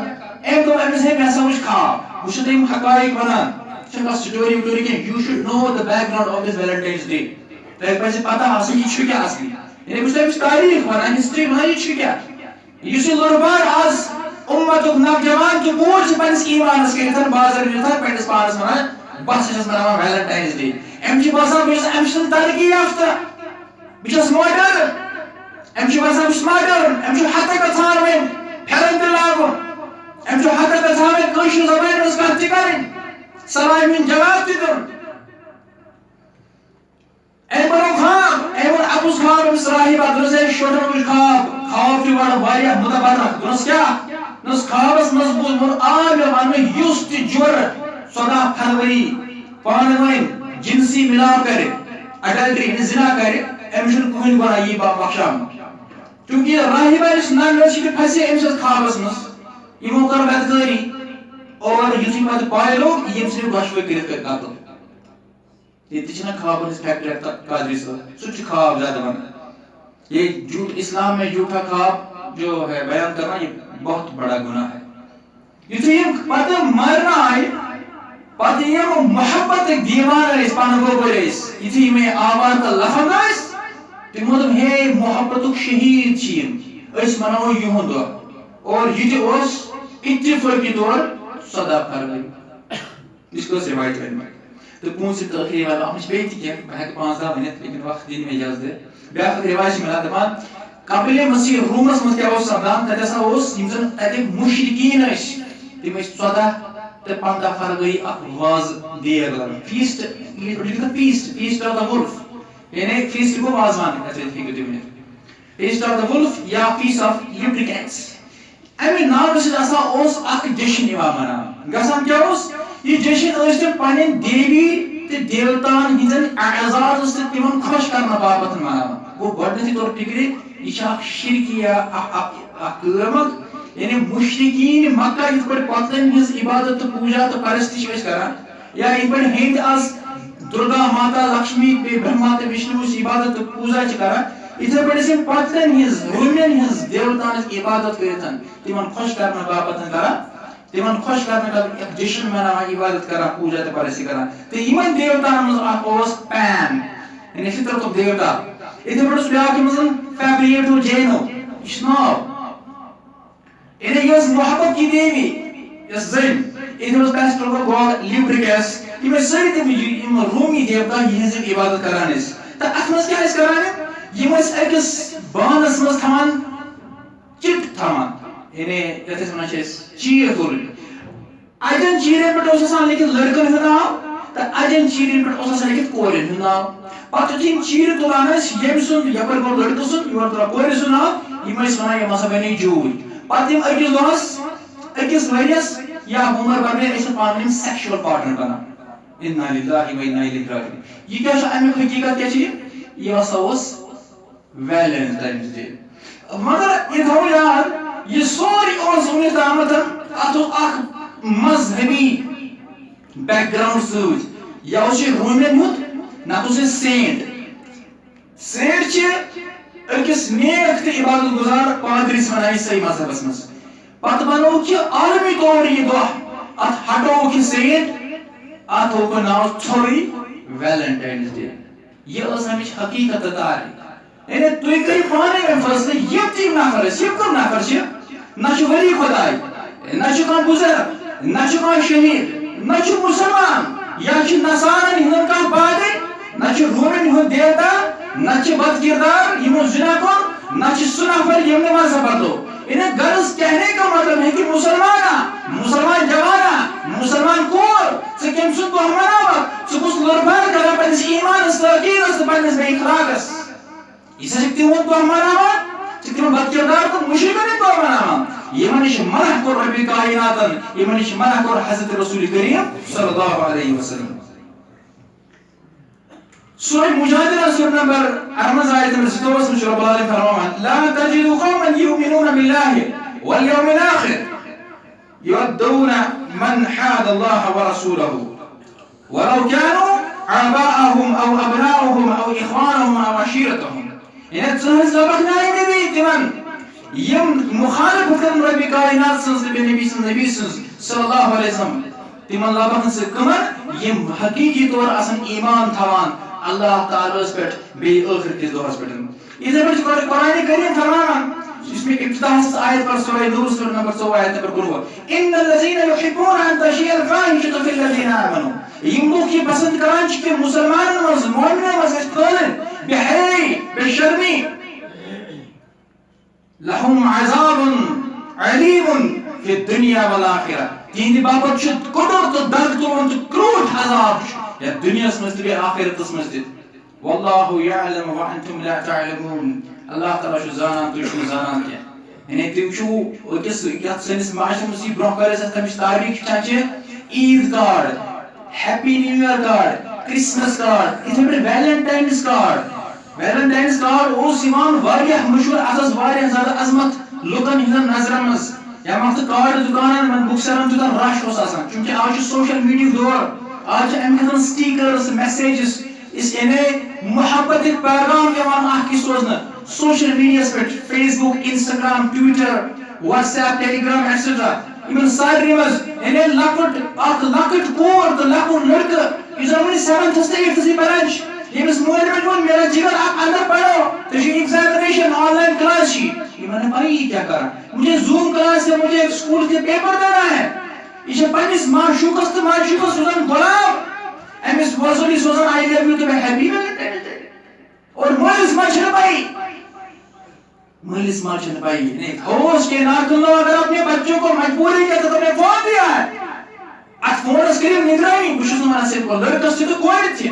أمۍ دوٚپ أمِس ہے مےٚ ہسا وٕچھ خواب بہٕ چھُس تۄہہِ یِم حقایق ونان یہِ چھنہٕ کانٛہہ سٹوری وٹوری کینٛہہ you should know the background of this Valentine's day تۄہہِ پزِ پتہ آسٕنۍ یہِ چھُ کیٛاہ اصلی یعنی بہٕ چھُس أمِس تاریٖخ ونان ہسٹری ونان یہِ چھُ کیٛاہ یُس یہِ لُربار آز اُمتُک نوجوان تہٕ کوٗر چھِ پننِس ایٖمانس کٔرِتھ بازر نیٖرِتھ پننِس پانس ونان بہٕ ہسا چھَس مناوان ویلنٹاینٕز ڈے أمۍ چھِ باسان بہٕ چھُس أمۍ سُنٛد ترقی یافتہٕ بہٕ چھُس ماڈٲرٕن أمۍ چھُ باسان بہٕ چھُس ماڈٲرٕن أمۍ چھُ حقہٕ گژھان وۄنۍ پھٮ۪رن تہِ لاگُن أمۍ چھُ حقہٕ گژھان وۄنۍ کٲشِر زبانہِ منٛز کتھ تہِ کرٕنۍ سلامہِ ہُنٛد جواب تہِ دیُن أمۍ بنوو خواب أمۍ ووٚن اپُز خواب أمِس راہِبہ دوٚپُس ہے شوٹن وٕچھ خواب چھُ بڑٕ واریاہ مُتبرک دوٚپُس کیٛاہ دوٚپُس خوابس منٛز ووٚن آ مےٚ وننہٕ یُس تہِ جورٕ 14 فروری پانہٕ ؤنۍ جنسی مِلاپ کرِ اڈلٹری یعنی زنا کرِ أمِس چھُنہٕ کٕہٕنۍ گۄناہ یی بخشاونہٕ چوٗنٛکہِ یہِ راہِبہ یُس نن ٲس یہِ پھسے أمۍ سٕنٛدِس خوابس منٛز یِمو کٔر بدکٲری اور یُتھُے پتہٕ پاے لوٚگ ییٚمہِ سۭتۍ گۄشوٲے کٔرِتھ کٔرۍ قتل ییٚتہِ چھِنہ خوابن ہٕنٛز فیکٹری قادری صٲب سُہ چھُ خواب زیادٕ ونان یہ اسلام میں جھوٹا خواب جو ہے بیان کرنا یہ بہت بڑا گناہ ہے یُتھُے یِم پتہٕ مارنہٕ آیہِ پتہٕ یِم محبت دیوان ٲسۍ پنہٕ گوبر ٲسۍ یُتھُے یِم آوار تہٕ لفظ ٲسۍ تمو دوٚپ ہے محبتُک شہیٖد چھِ یِم أسۍ مناوو یِہُنٛد دۄہ اور یہِ تہِ اوس اتفٲقی طور 14 فروری یہِ ٲس رِوایت ؤنمٕژ تہٕ پوٗنٛژِم تہٕ ٲخری والا اَتھ منٛز چھِ بیٚیہِ تہِ کینٛہہ بہٕ ہٮ۪کہٕ 5-10 ؤنِتھ لیکن وقت دِنہِ مےٚ اِجازت بیٛاکھ اکھ رِواج چھِ مِلان دَپان قبلِ مسیح روٗمَس منٛز کیٛاہ اوس سپدان تَتہِ ہسا اوس یِم زَن تَتِکۍ مُشرِکیٖن ٲسۍ تِم ٲسۍ 14 تہٕ 15 فروری اکھ وازٕ دیگ لگان فیٖسٹ فیٖسٹ آف دَ وُلف یعنی فیٖسٹ گوٚو وازوان ہیٚکِو تُہۍ ؤنِتھ فیٖسٹ آف دَ وُلف یا فیٖسٹ آف لیوبرِکینٹس اَمہِ ناوٕ سۭتۍ ہسا اوس اکھ جشن یِوان مناونہٕ گژھان کیٛاہ اوس یہِ جشن ٲسۍ تِم پنٕنۍ دیوی تہٕ دیوتاہن ہٕنٛدٮ۪ن اعزازس تہٕ تِمن خۄش کرنہٕ باپتھ مناوان گوٚو گۄڈٕنیتھٕے طور فِکرِ یہِ چھِ اکھ شرکیہ اکھ کٲم اکھ یعنی مُشرِکیٖن مکہ یِتھ پٲٹھۍ پۄتلن ہٕنٛز عبادت تہٕ پوٗجا تہٕ پرستی چھِ أسۍ کران یا یِتھ پٲٹھۍ ہیٚنٛدۍ آز دُرگا ماتا لکشمی بیٚیہِ برہما تہٕ وشنوٗوٕچ عبادت تہٕ پوٗجا چھِ کران یِتھے پٲٹھۍ ٲسۍ یِم پۄتلن ہٕنٛز روٗمٮ۪ن ہٕنٛز دیوتاہن ہٕنٛز عبادت کٔرِتھ تِمن خۄش کرنہٕ باپتھ کران تِمن خۄش کرنہٕ خٲطرٕ اکھ جشن مناوان عبادت کران پوٗجا تہٕ پرستی کران تہٕ یِمن دیوتاہن منٛز اکھ اوس پین یعنی فطرتُک دیوتا یِتھے پٲٹھۍ اوس بیٛاکھ یِم زن فیبریٹو جینو یہِ چھُ ناو یعنی یہِ ٲس محبت کی دیوی یۄس زٔنۍ یِتھے اوس پیسٹر گاڈ لیوبرِکس یِم ٲسۍ سٲری تِم یِم روٗمی دیوتا یِہنٛز عبادت کران ٲسۍ تہٕ اتھ منٛز کیٛاہ ٲسۍ کران یِم ٲسۍ أکِس بانس منٛز تھاوان چِٹ تھاوان یعنی یتھ أسۍ ونان چھِ أسۍ چیٖر تُلٕنۍ اجٮ۪ن چیٖرن پٮ۪ٹھ اوس آسان لیکھِتھ لڑکن ہُنٛد ناو تہٕ اجٮ۪ن چیٖرن پٮ۪ٹھ اوس آسان لیکھِتھ کورٮ۪ن ہُنٛد ناو پتہٕ یُتھُے یِم چیٖرِ تُلان ٲسۍ ییٚمہِ سُنٛد یپٲرۍ گوٚو لڑکہٕ سُنٛد یورٕ ترٛاو کورِ سُنٛد ناو یِم ٲسۍ ونان یِم ہسا بنے جوٗرۍ پتہٕ یِم أکِس دۄہس أکِس ؤرِیس یا عُمر بھر ٲسۍ پانہٕ ؤنۍ سیکشوَل پارٹنر بنان اِنّا لِلّٰهِ و اِنّا اِلَیْهِ راجِعوٗن یہِ کیٛاہ چھُ امیُک حقیٖقت کیٛاہ چھُ یہِ ہسا اوس ویلنٹاینٕز ڈے مگر یہِ تھاوو یاد یہِ سورُے اوس وُنیُک تامتھ اتھ اوس اکھ مذہبی بیک گراوُنڈ سۭتۍ یا اوس یہِ روٗمٮ۪ن ہُنٛد نتہٕ اوس یہِ سینٹ چھِ أکِس نیک تہٕ عبادت گُزار پادرِس ونان عیٖسٲیی مذہبس منٛز پتہٕ بنووُکھ یہِ عالمی طور یہِ دۄہ اتھ ہٹووُکھ یہِ سینٹ اتھ تھووُکھ ناو ژھورُے ویلنٹاینٕز ڈے یہِ ٲس امِچ حقیٖقت تہٕ تاریٖخ یعنی تُہۍ کٔرِو پانے وۄنۍ فٲصلہٕ یِم تہِ یِم نفر ٲسۍ یِم کٕم نفر چھِ نہ چھُ ؤلی خۄداے نہ چھُ کانٛہہ بُزرگ نہ چھُ کانٛہہ شہیٖد نہ چھُ مُسلمان یا چھُ نصارن ہُنٛد کانٛہہ پادری نہ چھُ روٗمٮ۪ن ہُنٛد دیوتا نہ چھُ بد کردار یِمو زِنا کوٚر نہ چھُ سُہ نفر ییٚمۍ نہٕ مذہب بدلو یعنی غرض کہنے کا مطلب ہے کہ مسلمان جوانا مسلمان کور ژٕ کٔمۍ سُنٛد دۄہ مناوکھ ژٕ کُس لُربار کران پننِس ایٖمانس تہٕ عقیٖدس تہٕ پننِس بے اخلاقس یہِ ہسا چھُکھ تِہُنٛد دۄہ مناوان ژٕ تِمن بد کردار تہٕ مُشرِکن ہُنٛد دۄہ مناوان یِمن نِش منع کوٚر رۄبِ کائناتن یِمن نِش منع کوٚر حضرت رسول کریم صلی اللہ علیہ وسلم سورہ مجادلہ سورہ نمبر 8 آیت نمبر 22 میں رب العالمین فرماوان لا تجد قوما يؤمنون بالله واليوم الاخر يودون من حاد الله ورسوله ولو كانوا آباءهم او ابناءهم او اخوانهم او عشيرتهم يعني ژٕ لبکھ نبی تِمن یِم مخالفت کرن رب کائنات سٕنٛز تہٕ نبی سٕنٛز صلی اللہ علیہ وسلم تِمن لبکھ ژٕ کٕمن یِم حقیٖقی طور آسن ایمان تھاوان اللہ تعالیٰ پٮ۪ٹھ بیٚیہِ ٲخر کِس دۄہس پٮ۪ٹھ یِتھے پٲٹھۍ قرآنِ کریم فرماوان یُس مےٚ ابتداہس آیت پر سورہ نور سورہ نمبر 4 آیت نمبر 19 ان الذين يحبون ان تشيع الفاحشة في الذين آمنوا یِم لوٗکھ یہِ پسنٛد کران چھِ کہِ مُسلمانن منٛز مؤمنن منٛز گژھِ پھٔہلٕنۍ بِحیاء بشرمی لهم عذاب علیم فی الدنیا والآخرہ تِہنٛدِ باپتھ چھُ کوٚڑُر تہٕ دگ تُلُن تہٕ کرٛوٗٹھ عذاب یتھ دُنیاہس منٛز تہِ بیٚیہِ آخرتس منٛز تہِ واللہ یعلم وانتم لا تعلمون اللہ تعالیٰ چھُ زانان تُہۍ چھِو نہٕ زانان کینٛہہ یعنی تُہۍ وٕچھِو أکِس یتھ سٲنِس معاشرس منٛز یہِ برونٛہہ کالہِ ٲسۍ تمِچ تاریٖخ وٕچھان چھِ Eid card happy new year card Christmas card یِتھے پٲٹھۍ ویلنٹاینٕز کارڈ اوس یِوان واریاہ مشہوٗر اتھ ٲس واریاہ زیادٕ عظمت لُکن ہٕنٛدٮ۪ن نظرن منٛز یا وقتہٕ کارڈ دُکانن بُک سیلن تیوٗتاہ رش اوس آسان چوٗنٛکہِ آز چھُ سوشل میٖڈیہُک دور آز چھِ امہِ خٲطرٕ سٹیکرز میسیجز یعنی محبتٕکۍ پیغام یِوان اکھ أکِس سوزنہٕ سوشل میٖڈیاہس پٮ۪ٹھ Facebook Instagram Twitter WhatsApp Telegram etcetera یِمن سارنٕے منٛز یعنی اکھ لۄکٕٹ کور تہٕ لۄکُٹ لڑکہٕ یُس زن وُنہِ 7th تہٕ 8th پران چھُ یمس مول مجھ میرا جگر آپ اندر پڑھو تو یہ ایگزامینیشن آن لائن کلاس ہی یہ میں نے پڑھی یہ کیا کرا مجھے زوم کلاس سے مجھے اسکول کے پیپر دینا ہے یہ پنس معشوقس تو معشوقس سوزن غلام امس وصولی سوزن آئی لو یو تو میں ہیپی اور مولس مچھر پائی مولس مچھر پائی نہیں ہوش کے ناکن لو اگر اپنے بچوں کو مجبوری کے تو تمہیں فون دیا ہے ات فونس کریم نگرانی بہ چھس ونان سے لڑکس تو کور تھی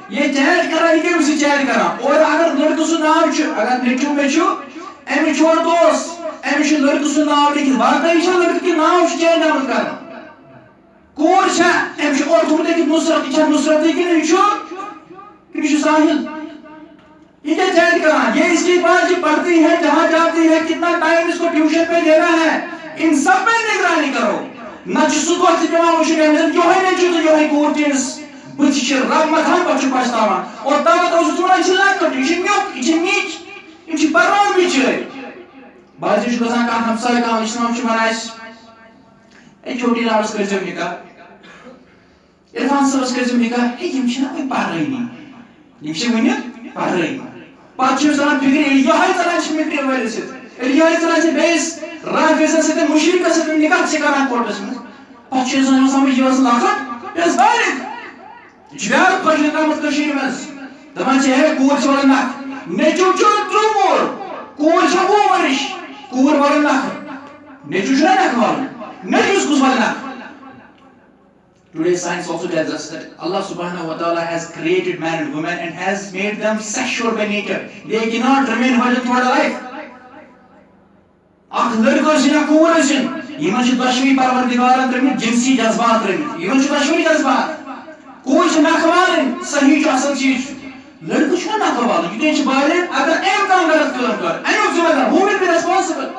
یہ چیٹ کران یہ کم سے چیٹ کران اور اگر لڑکہ سن نام اگر نیچو میچو امی چھوڑ دوست امی چھ لڑکہ سن نام لکھت واقعی چھ لڑکہ کے نام چینج آمد کران کور چھ امی چھ اور تم لیکن نصرت چھ نصرت کی نہیں چھو کہ ساحل یہ کیا چیٹ کران یہ اس کی بات پڑھتی ہے جہاں جاتی ہے کتنا ٹائم اس کو ٹیوشن پہ دینا ہے ان سب پہ نگرانی کرو نہ چھ سو وقت پیوان وچھن یہ ہے نیچو تو یہ کور تیس بچ رب متان پہ پچھتاوان اور دعوت اوس تھوڑا یہ لکٹ یہ میوک یہ نیچ یہ پران بچر بعض گھان کھانا ہمسائے کھانا اسلام ونان اے چھوٹی لالس کرزو نکاح عرفان صاحبس کرزو نکاح یم نا پرانی یم ون پرانی پتہ ژلان فکر یہ ژلان مٹر وٲلِس سۭتۍ یہ ژلان بیٚیِس رافیزس سۭتۍ مشرکس سۭتۍ نکاح کران کورٹس منٛز پتہ چھُ ژلان سمجھ یہ ٲس لکٹ یہ ٲس بالغ یہ بیاکھ خوش آمد کشیر مز دپان ہے کور چھ ولان نکھ نیچو چھ 3 وُہُر کور چھ 20 ؤرِش کور ولان نکھ نیچو چھ نکھ ولان نیچوس کس ولان نکھ Today science also tells us that Allah subhanahu wa ta'ala has created man and woman and has made them sexual by nature. They cannot remain virgin throughout their life. Akh ladka sin kor sin iman chh dashmi parvardigaran tramit jinsi jazbat tramit iman chh dashmi jazbat kor chh nakhwalin sahi chh asal cheez ladka chh nakhwalin ye chh bale agar em kam galat kalam kar anu zimmedar who will be responsible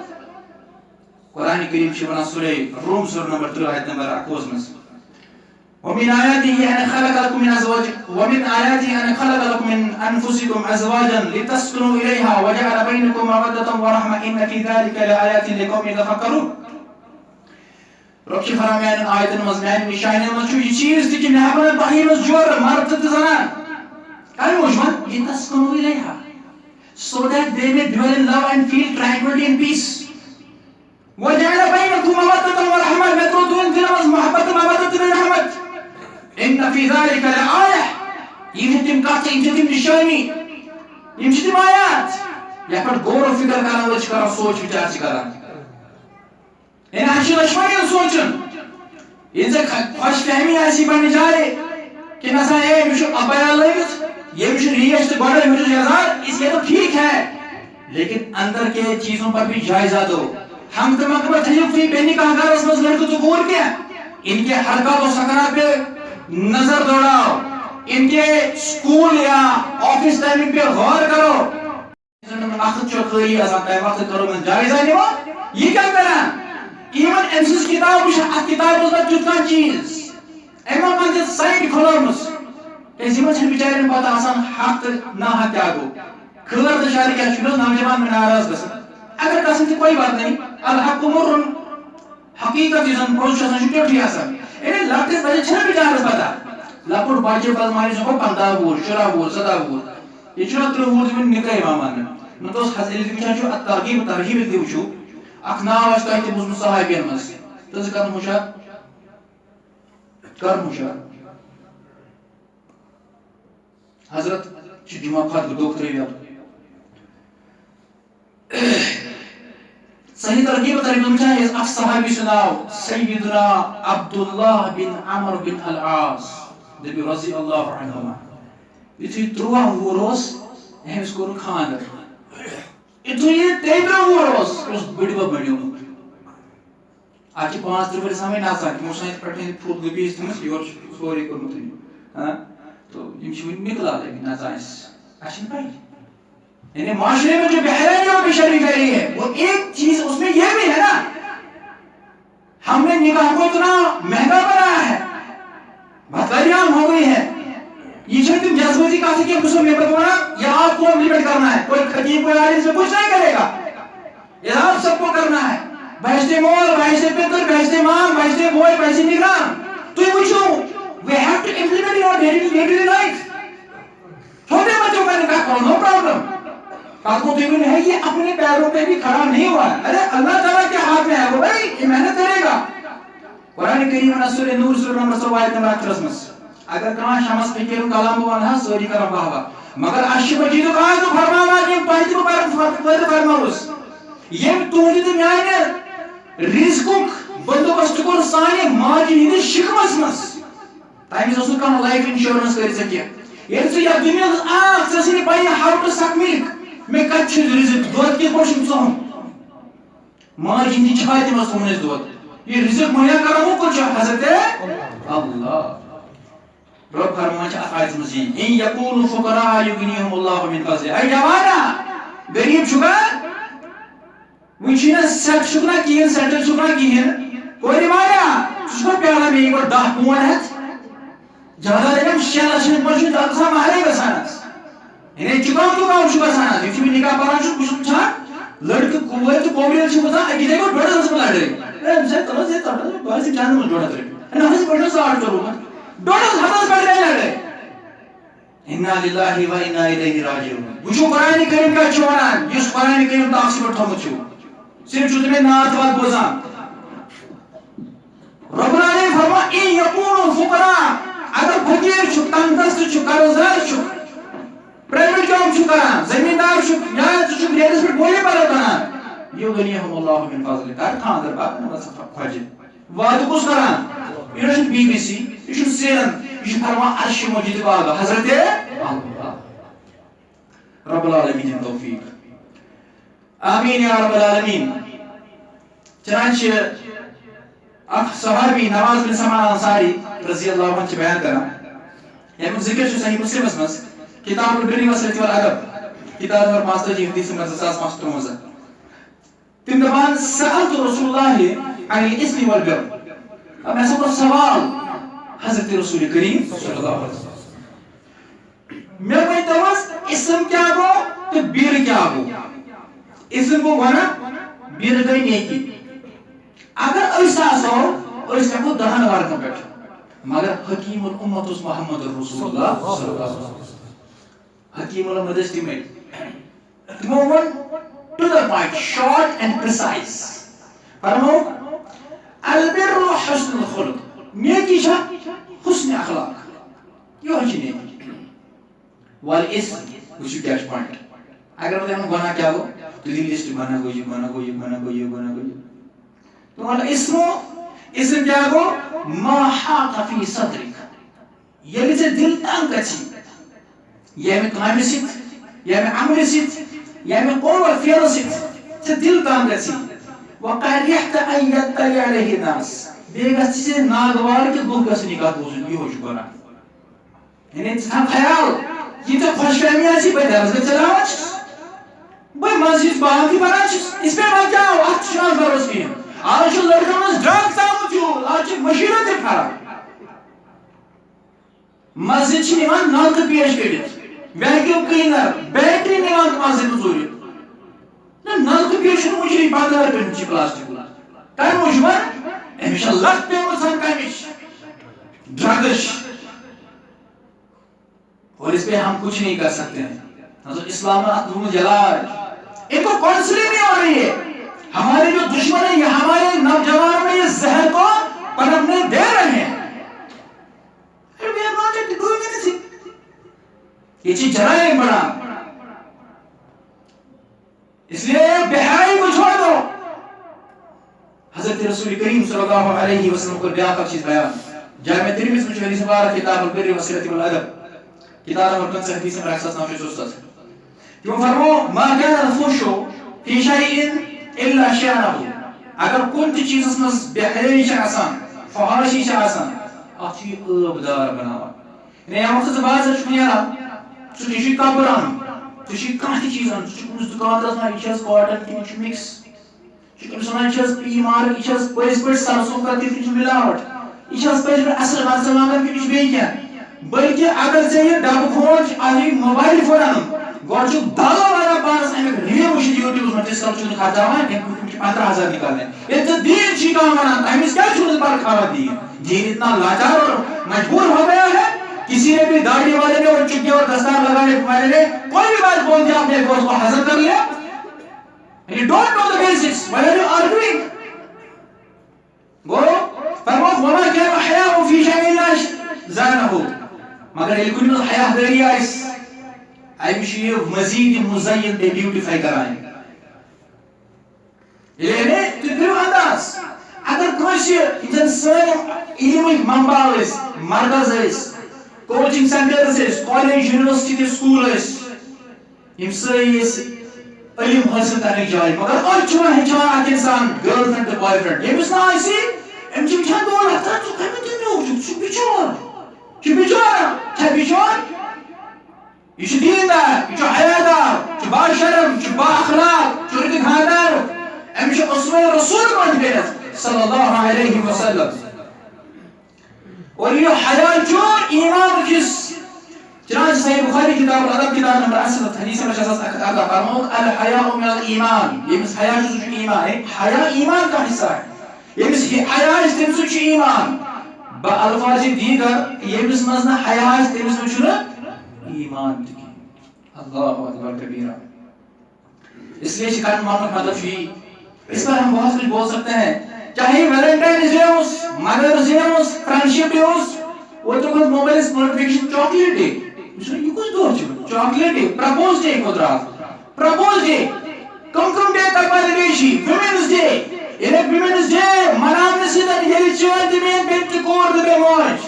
Quran Kareem chh wana surah Rum surah number 3 ayat number 11 mein ومن آياته أن خلق لكم من أزواجكم ومن آياته أن خلق لكم من أنفسكم أزواجا لتسكنوا إليها وجعل بينكم مودة ورحمة إن في ذلك لآيات لقوم يتفكرون رب چھ فرمایا آیتن مز میان نشانین مز یہ چیز تہ کہ مے ہمن تہی مز جور مرد تہ زنان کمی موجود لتسكنوا إليها so that they may dwell in love and feel tranquility and peace وجعل بينكم مودة ورحمة متودون دل مز محبت مودة ورحمة إن في ذلك لآية يمتم قطع يمتم نشاني يمتم آيات يقول غور و فکر کرنا وچ کرا سوچ وچار چ کرا ان اچھی لشمانی سوچن ان سے خوش فہمی ایسی بن جائے کہ نہ اے مش ابیا لگت یہ مش ریش تے گڑ مش یزار اس یہ تو ٹھیک ہے لیکن اندر کے چیزوں پر بھی جائزہ دو ہم تمام تھیوفی بینی کا اگر اس میں لڑکوں تو غور کیا ان کے حرکات و سکنات پہ نظر دوڑاؤ ان کے سکول یا آفس ٹائمنگ پہ غور کرو وقت چو خیلی آسان ہے وقت کرو من جائزہ نہیں ہو یہ کیا کرنا ایون امسس کتاب وش کتاب اس پر جتنا چیز اما پانچ سائٹ کھولمس اس میں چھ بیچارے نے پتہ آسان حق نہ حق آگو خبر تو شاری کیا چھو نوجوان میں ناراض بس اگر قسم کوئی بات نہیں الحق مر حقیقت جن پروسیس چھو ٹھیک آسان اے لڑکے بچے چھ بیچارے پتہ لپڑ بچے پاس ماری سو 15 وور 14 وور 17 وور یہ چھو 3 وور میں نکاح امام نہ تو حاصل کی چھو ترغیب ترہیب دی وچو اخ ناو اس کہ بوزن صحابین مس تو ذکر مشا کر مشا حضرت جمعہ خط دکتر یاد صحیح ترغیب ترغیب میں ہے اخ صحابی سناو سیدنا عبداللہ بن عمر بن العاص نبی رضی اللہ عنہما یہ 3 وروس اس کو خاندر اتو یہ 13 وروس اس بڑی بڑیو آج 5 ور سامنے نہ سا کہ موسن پٹھن فوٹ گبیس تمس یور سوری کرمت ہاں تو یم چھ نکلا لیکن نہ سائنس اچھا بھائی یعنی معاشرے میں جو بحرانی اور بشری پھیلی ہے وہ ایک چیز اس میں یہ بھی ہے نا ہم نے نکاح کو اتنا مہنگا بنایا ہے بہتریان ہو گئی ہے یہ چھوٹی تم جذباتی کہتے کہ مسلم میں بتوانا یا آپ کو امپلیمنٹ کرنا ہے کوئی خطیب کوئی عالم سے کچھ نہیں کرے گا یہ آپ سب کو کرنا ہے بہشتے مول بہشتے پتر بہشتے ماں بہشتے بوئے بہشتے نگران تو یہ وچھو we have to implement in our daily life چھوٹے بچوں کا نکاح کرو نو پرابلم. بات کو دیکھنے ہے یہ اپنے پیروں پہ بھی کھڑا نہیں ہوا ہے. ارے اللہ تعالیٰ کے ہاتھ میں ہے وہ بھائی یہ محنت کرے گا. قرآن کریم میں سورہ نور سورہ نمبر 100 آیت نمبر 38 میں اگر کہاں شمس فکر کلام ونہا سوری کرم بہوا مگر اشی مجید کہا تو فرماوا یم پنجم پر فرماوس یم تہنٛدِ تہٕ میانہِ رزقُک بندوبست کوٚر سانہِ ماجہِ ہٕنٛدِس شِکمس منٛز. تمہِ وِزِ اوس نہٕ کانٛہہ لایف انشورنس کٔرِتھ ژےٚ کینٛہہ. ییٚلہِ ژٕ یتھ دُنیاہس آکھ ژےٚ ژھٕنہِ پننہِ ہاو ٹُو سک مِلک مےٚ کتہِ چھُ رزق دۄد کِتھ پٲٹھۍ چھُم ژوٚن ماجہِ ہٕنٛدِ چھاتہِ منٛز تھوٚوُن اَسہِ دۄد. یہ رزق مہیا کرو کچھ حضرت اللہ رب فرمان چھ آیت مزید ان یکونوا فقراء یغنیهم اللہ من فضله. اے جوانا غریب چھکا وچھنا سیٹ چھکنا کین سیٹل چھکنا کین کوئی مایا چھکا پیالا میں کو 10 پون ہے زیادہ دیم شیلا چھن پوچھ دلسا مہارے گسانس انہیں چکاو تو کاو چھکا سانس یہ بھی نکاح پران چھ کچھ چھا لڑکہ کوے تو کوریل چھ بتا اگے کو ڈوڑ اس میں لڑے اے سے تو سے باسی جان میں ڈوڑ تر انا ہس پڑھ ساڑ کرو ڈوڑ ہس پڑھ لڑے انا للہ و انا الیہ راجعون. وچھو قرآن کریم کا چونان اس قرآن کریم تاکسی پر تھمت چھو صرف چھو تمہیں نات وات بوزان. رب العالمین فرما ان یکونوا فقراء اگر فقیر چھو تنگدست چھو قرضدار چھو پرائیویٹ جاب چھو کران زمیندار چھو یا چھو ریلس پر گولی پر کران یغنیہم اللہ من فضلہ کر خاندر باپ نماز خواجہ وعدہ کس کران یہ چھو بی بی سی یہ چھو سیرن یہ چھو فرما عرش مجید باغ حضرت اللہ رب العالمین توفیق آمین یا رب العالمین. چنانچہ اخ صحابی نواز بن سمان انصاری رضی اللہ عنہ بیان کرا یعنی ذکر چھو صحیح مسلم اسمس کتاب البر والصلة والادب کتاب نمبر 5 حدیث نمبر 2553 تم دپان سألت رسول اللہ عن الاسم والبر. اب میں سب سوال حضرت رسول کریم صلی اللہ علیہ وسلم میں ونتوس اسم کیا گو تو بیر کیا گو. اسم گو گنا بیر گئی نیکی اگر ایسا سو ایسا کو دہن وارکا بیٹھ مگر حکیم الامت اس محمد رسول اللہ صلی اللہ علیہ وسلم حکیم الامت estimate one to the point short and precise. فرمو البر حسن الخلق نیکی شا حسن اخلاق یہ ہوچی نیکی والاسم وچو کیش پوائنٹ اگر بتا ہم گناہ کیا ہو تو دل لسٹ گناہ گو یہ گناہ گو یہ گناہ گو یہ گناہ گو تمہارا اسم کیا گو ما حاق فی صدرک یہ سے دل تنگ کچی یہ میں کام سیت یا میں عمل سیت یا میں قول و فعل سیت سے دل تنگ کچی وقریحت ان یطلع علیہ الناس بیگا چیزیں ناگوار کے لوگ گسنی کا بوزن یہ ہو چکا یعنی انسان خیال یہ تو خوش فہمی ایسی بھائی درس میں چلاوا بھائی مسجد باہر کی بنا اس پہ مت جاؤ آج شان بروس کی آج لڑکوں میں ڈرگ سامو جو آج مشیرہ تے کھڑا مسجد چھ نیوان نلکہ پیش کڑت ویکیوم کلینر بیٹری نیوان مسجد مزوری نلکہ پیش مجری بندر کرن چھ پلاسٹک کر مجمن ہمیشہ لت پہ مسن کمش ڈرگش اور اس پہ ہم کچھ نہیں کر سکتے ہیں. حضرت اسلام میں جلال ان کو کونسلنگ نہیں ہو رہی ہے. ہمارے جو دشمن ہیں یہ ہمارے نوجوانوں میں یہ زہر کو پنپنے دے رہے ہیں. یہ چیز جرائم بڑا اس لیے بہائی کو چھوڑ دو. حضرت رسول کریم صلی اللہ علیہ وسلم کو بیان کا چیز بیان جامع ترمذی میں حدیث مبارک کتاب البر والصلة والادب کتاب نمبر 5 حدیث نمبر 163 جو فرمو ما كان الفحش في شيء الا شانه اگر کن تہ چیزس مز بہتری چھ آسان فحاشی چھ آسان اتھ چھ ابدار بناوا یعنی ہم سے باز چھ نیرا چھ کابران چھ کانہ تہ چیز چھ کس دکاندارس ما چھ کاٹن کی چھ مکس چھ کس سنا چھ پی مار چھ پویس پٹ سرسوں کا تہ چھ ملاوٹ یہ چھ پویس اصل مرژوانگن کی چھ بیکیا بلکہ اگر سے یہ ڈب کھوج آئی موبائل فون انم گوڑ چھو دالو والا پانس امیک ریو وشید یوٹیوب میں جس کل چھو خرچہ ہوا ہے 15,000 نکالنے یہ تو دین چیکا ہمارا امیس کیا چھو پر کھاوا دین دین اتنا لاچار اور مجبور ہو گیا ہے کسی نے بھی داڑھی والے نے اور چکے اور دستار لگانے والے نے کوئی بھی بات بول دیا، اپنے کو حاضر کر لیا. You don't know the basics. Why are you arguing? Go. فرموك وما كان حياء في شأن الله زانه. مگر یہ کن حیاء داری آئیس ایمشی مزید مزین بے بیوٹیفائی کرائیں. یعنی تدریو انداز اگر کوئی انسان سن علمی منبع اس مرکز اس کوچنگ سینٹرز اس کالج یونیورسٹی سکول اس یم ساری اس علم حاصل کرنے جائے مگر اور چھوڑا ہچان اک انسان گرل فرینڈ تو بوائے فرینڈ یہ مسنا ایسی ام چھ چھان دور ہتا تو کمی دنیا چھ بیچار چھ بیچار چھ بیچار یہ چھ دیندار یہ چھ حیادار چھ با شرم چھ با اخلاق چھ رد خاندار ام چھ اسوہ رسول بن گئے صلی اللہ علیہ وسلم. اور یہ حیا جو ایمان کس چنانچہ صحیح بخاری کتاب الادب کتاب نمبر 80 حدیث میں اساس ادا فرماؤ الحیاء من الایمان. یہ مس حیا جو ایمان ہے، حیا ایمان کا حصہ ہے. یہ مس حیا تم سو ایمان با الفاظ دیگر یہ مس مزنا حیا تم سو چھنا ایمان. اللہ اکبر کبیرہ. اس لیے شکایت ماننے کا مطلب یہ اس پر ہم بہت کچھ بول سکتے ہیں، چاہے ویلنٹائنز ڈے ہو، مدرز ڈے ہو، فرینڈشپ ڈے ہو، وہ تو خود موبائل نوٹیفکیشن چاکلیٹ ڈے یہ کچھ دور چاکلیٹ ڈے پرپوز ڈے قدرات پرپوز ڈے کم ڈے تک ڈے ویمنز ڈے یعنی ویمنز ڈے منانے سے یہ چون تمہیں بنت کور دے موج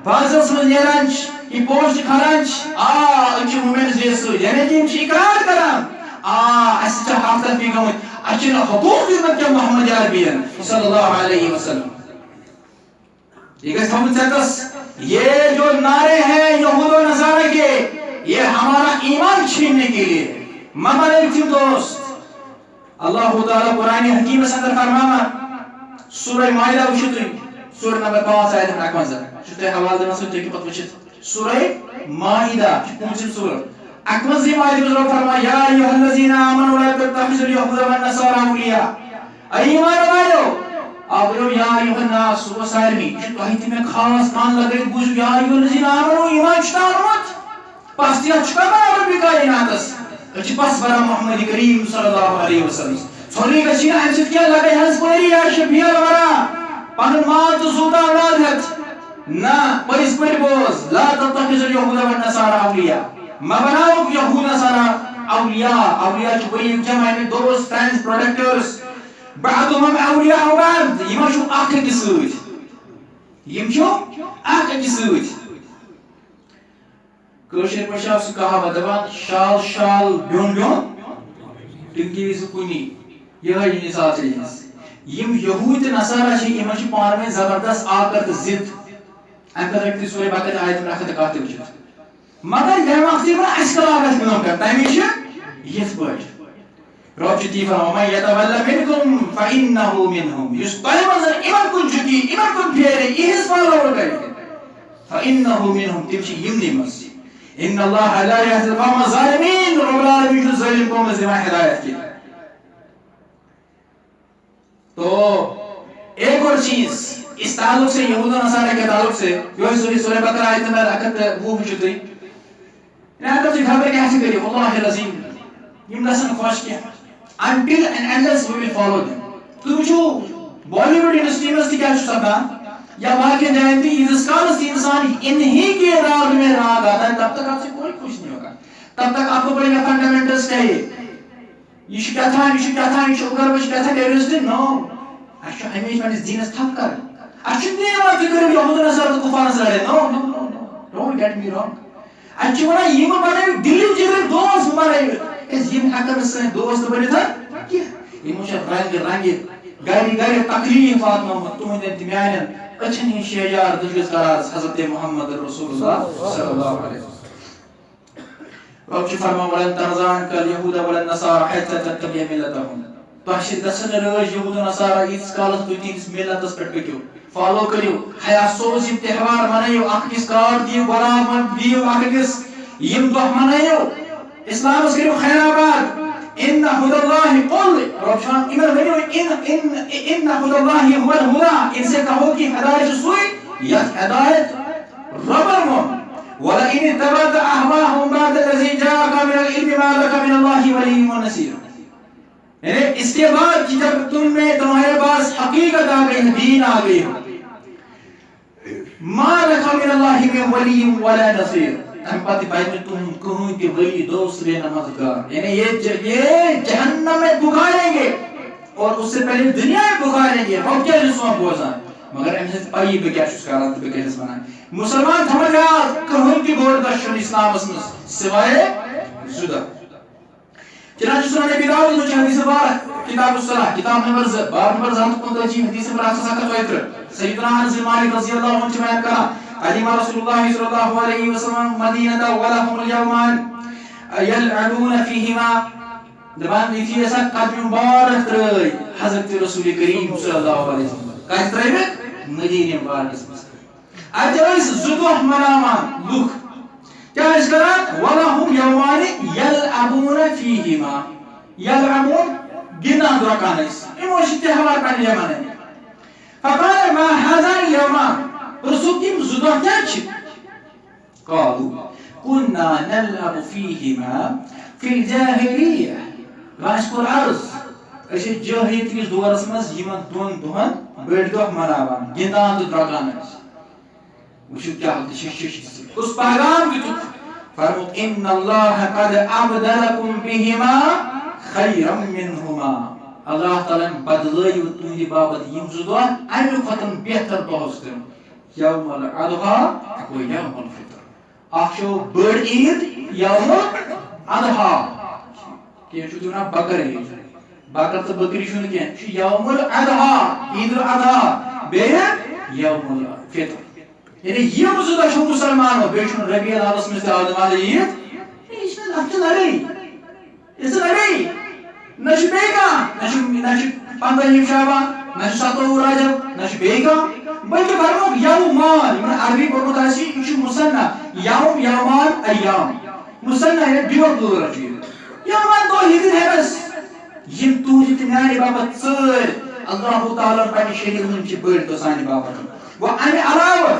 بازس من نیران یہ پوسٹ کھرانچ اچھ ویمنز ڈے سو یعنی کہ ہم اقرار کران اس چھ ہفتہ بھی گمت اچھ حقوق دیمت کیا محمد عربین صلی اللہ علیہ وسلم. یہ گھس ہم چکس یہ جو نعرے ہیں یہود و نصارہ کے یہ ہمارا ایمان چھیننے کے لیے مگر ایک دوست اللہ تعالی قرآن حکیم میں اندر فرمانا سورہ مائدہ وچھتے سورہ نمبر 5 آیت نمبر 51 چھتے حوالہ دینا سوچتے کہ پتہ وچھت سورہ مائدہ پوچھن سورہ اکمزی مائدہ میں فرمایا یا ایھا الذین آمنوا لا تتخذوا اليهود والنصارى اولیاء ایمان والو آپ لوگ یا ایھا الناس صبح سارمی تو میں خاص کان لگے بوجھ یا ایھا الذین آمنوا ایمان چتارمت پس دیا چکا برابر بھی کائناتس اچھ پس برا محمد کریم صلی اللہ علیہ وسلم سوری گچینا ہم سید کیا لگے ہنس پوری یا شبیل ورا پن مال تو زوتا اولاد ہے نا پریس پری بوز لا تتخذوا اليهود والنصارى اولیاء ما بناو یہود نصارہ اولیاء اولیاء چھ بری جمع میں دوست فرینڈز پروٹیکٹرز بعضهم اولیاء بعض یہ شو اخ کی سوت یہ شو اخ کی سوت کوشر پشا اس کہا دبان شال شال بیون بیون ٹنکی سکونی یہ ہے مثال چاہیے یم یہود نصارہ چھ یہ چھ پار میں زبردست آکر ضد ان کا رکھتی سورہ بقرہ آیت میں رکھتے کہتے وچھت مگر یہ وقتی میں اسکلاغت میں کرتا ہے میشہ یہ پوچھ روچتی فرما یتولا منکم فإنه منهم یسطلب ازر ایمان کن چکی ایمان کن پھیرے یہ اس فالو ہو گئے فإنه منهم تمشی یمنی مس ان اللہ لا يهدي القوم الظالمین رب العالمین جو ظالم قوم زمان ہدایت کی. تو ایک اور چیز اس تعلق سے یہود و نصارہ کے تعلق سے جو سورہ بقرہ آیت نمبر 1 نا تو خبر کیا سے کری والله العظیم یم گسن خوش کیا until and unless we will follow them. تو جو بالی ووڈ انڈسٹری میں کیا سبا یا باقی جائیں تھی اس کالس انسان انہی کے راگ میں راگ آتا ہے تب تک آپ سے کوئی خوش نہیں ہوگا تب تک آپ کو پڑے گا فنڈامنٹلز چاہیے یہ کیا تھا یہ اگر وہ کیا تھا ٹیررسٹ نو اچھا ہمیشہ میں دینس تھپ کر اچھا نہیں ہوا فکر یہود نصارہ تو کفار سے لڑے نو ڈونٹ گیٹ می رانگ اچھا ونا یہ بنائے دلی جگر دوست بنائے اس یہ حقر سے دوست بنے تھا کیا یہ مجھے رنگ گاری تکلیفات میں تو نے دمیان اچھن شیار دجس کراس حضرت محمد رسول اللہ صلی اللہ علیہ وسلم رب فرما ولن ترضان كاليهود ولا النصارى حتى تتبع ملتهم باشد دسن روج یہود نصارہ اس کالس تو تینس ملتس پٹ پکیو فالو کریو حیا سوز تہوار منایو اکس کارڈ دیو برابر دیو اکس یم دو منایو اسلام اس کریو خیر آباد ان هدى الله قل رب شان ایمن ونیو ان هدى الله هو الهدى ان سے کہو کہ ہدایت سوئی یا ہدایت رب وَلَئِنِ اتَّبَعْتَ أَهْوَاءَهُمْ بَعْدَ الَّذِي جَاءَكَ مِنَ الْعِلْمِ مَا لَكَ مِنَ اللَّهِ وَلِيٍّ وَنَصِيرٍ. یعنی اس کے بعد کہ جب تم میں تمہارے پاس حقیقت آ گئی ہے، دین آ گئی ہے، مَا لَكَ مِنَ اللَّهِ مِنْ وَلِيٍّ وَلَا نَصِيرٍ، ہم پاتی بائی میں تم کہوں کہ ولی دوست لینا مددگار. یعنی یہ جہنم میں پکاریں گے اور اس سے پہلے دنیا میں پکاریں گے. ہم کیا جسوں بوزاں مگر ہم سے پائی بے کیا چیز کران تو بے کیا چیز بنائیں. مسلمان تھمجات کہوں کہ بورد دشن اسلام اسمس سوائے زدہ. چنانچہ سنن ابی داؤد میں حدیث بارک کتاب الصلاح کتاب نمبر باب نمبر 115 حدیث نمبر 872 سیدنا انس بن مالک رضی اللہ عنہ نے بیان کرا قدم رسول الله صلی اللہ علیہ وسلم مدینہ ولهم اليومان يلعبون فيهما. دبان دیتی ایسا قدم مبارک ترائی حضرت رسول کریم صلی اللہ علیہ وسلم کہت ترائی میں مدینہ مبارک اسمس. اتوائیس زدوح منامان لوک کیا اس کران وَلَهُمْ يَوْمَانِ يَلْعَبُونَ فِيهِمَا. يَلْعَبُونَ گناہ درکان اس اموشی تہوار پہنے لیمان ہے. فَقَالَ مَا هَذَا الْيَوْمَانِ رسول کی زدوح کیا چھ؟ قالوا كُنَّا نَلْعَبُ فِيهِمَا فِي الْجَاهِلِيَّةِ. وانس پر عرض اسے جاہلیت کی دور اسمز یمن دون دون بیڑ دوہ مناوان گندان درکان اس. وشو کیا ہوتی شش اس پیغام کی تو فرمود ان اللہ قد ابدلکم بہما خیرا منہما. اللہ تعالیٰ بدلائی و تمہی بابت یم زدوہ امی ختم بہتر بہت کرن. یوم الاضحیٰ و یوم الفطر. اخشو بڑ عید یوم الاضحیٰ کہ شو دیونا بکر عید بکر تو بکری شو نکیں یوم الاضحیٰ عید الاضحیٰ بے یوم الفطر. یعنی یہ مزدہ شو مسلمان ہو بیشن ربیع الاول میں سے آدم علیہ اس میں اچھا لڑائی اس لڑائی نشو بیگا نشو 15 شعبان نشو 7 رجب نشو بیگا بلکہ فرمو یومان من عربی پڑھتا ہے یہ مسنہ یوم یومان ایام مسنہ ہے دیور دور رجیل یومان دو ہی دن ہے بس یم تو جتنی بابت سر اللہ تعالیٰ پانی شریف من چی بڑھ تو سانی بابت وہ امی علاوہ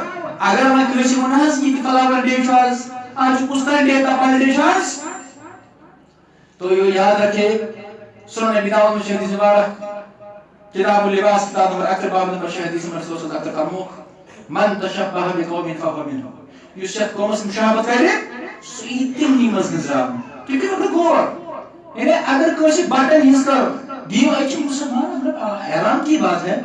اگر میں کسی منحص کی فلاور ڈے شاز آج پستان ڈے تا پہلے ڈے شاز تو یہ یاد رکھے سنن ابی داؤد میں حدیث مبارک کتاب اللباس کتاب نمبر اکتر باب نمبر حدیث نمبر 300 فرموک من تشبہ بقوم فهو منهم یس شخص قوم سے مشابہت کرے سو اتنی مزگزرام تو کہ وہ گور یعنی اگر کوئی بٹن ہز کر دیو اچھی مسلمان حیران کی بات ہے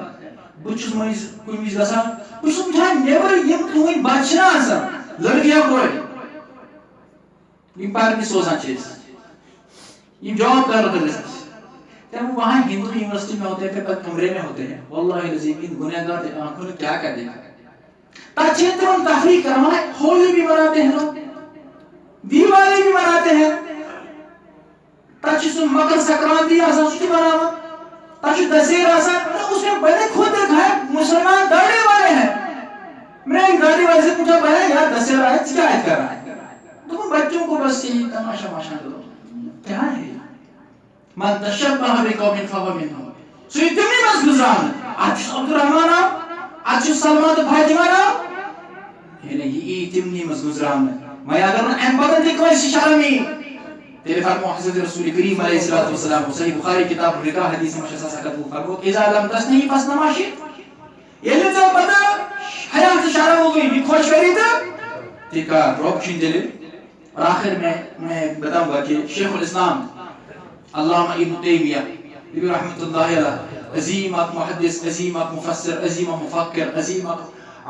بچس مز کن وز گسان بس وچان نیبر یم تہن بچہ آسان لڑکیاں کوئی یم پارک سوزان چیز یم جاب کر رہے ہیں جب وہاں ہندو یونیورسٹی میں ہوتے ہیں پھر کمرے میں ہوتے ہیں واللہ العظیم ان گنہگار آنکھوں نے کیا کر دیا تاچھتر ان تفریح کروانا ہولی بھی مناتے ہیں لوگ دیوالی بھی مناتے ہیں تاچھتر مکر سکرانتی آسان سوچی مناوا تاچھو دسیر آسان اس میں بڑے خود دیکھا ہے مسلمان داڑے والے ہیں میں نے ایک داڑی والے سے پوچھا بھائی یار دسیر آئے کیا آئے کر رہا ہے تو بچوں کو بس یہی تماشا ماشا کرو کیا ہے من تشبہ بقوم فهو منهم سو اتنی بس گزران آج عبد الرحمن آج سلمان فاطمہ یعنی یہ اتنی بس گزران میں اگر ان بدن دی کوئی شرمی تیرے فرمو حضرت رسول کریم علیہ الصلوۃ والسلام صحیح بخاری کتاب الرقاء حدیث میں شخص سکت فرمو اذا لم تسنی پس نماشی یہ جو پتہ حیات شرم ہو گئی بھی خوش کری تھا تیکا روب چھین دلے اور آخر میں بتاؤں گا کہ شیخ الاسلام علامہ ابن تیمیہ رحمۃ اللہ علیہ عظیم محدث عظیم مفسر عظیم مفکر عظیم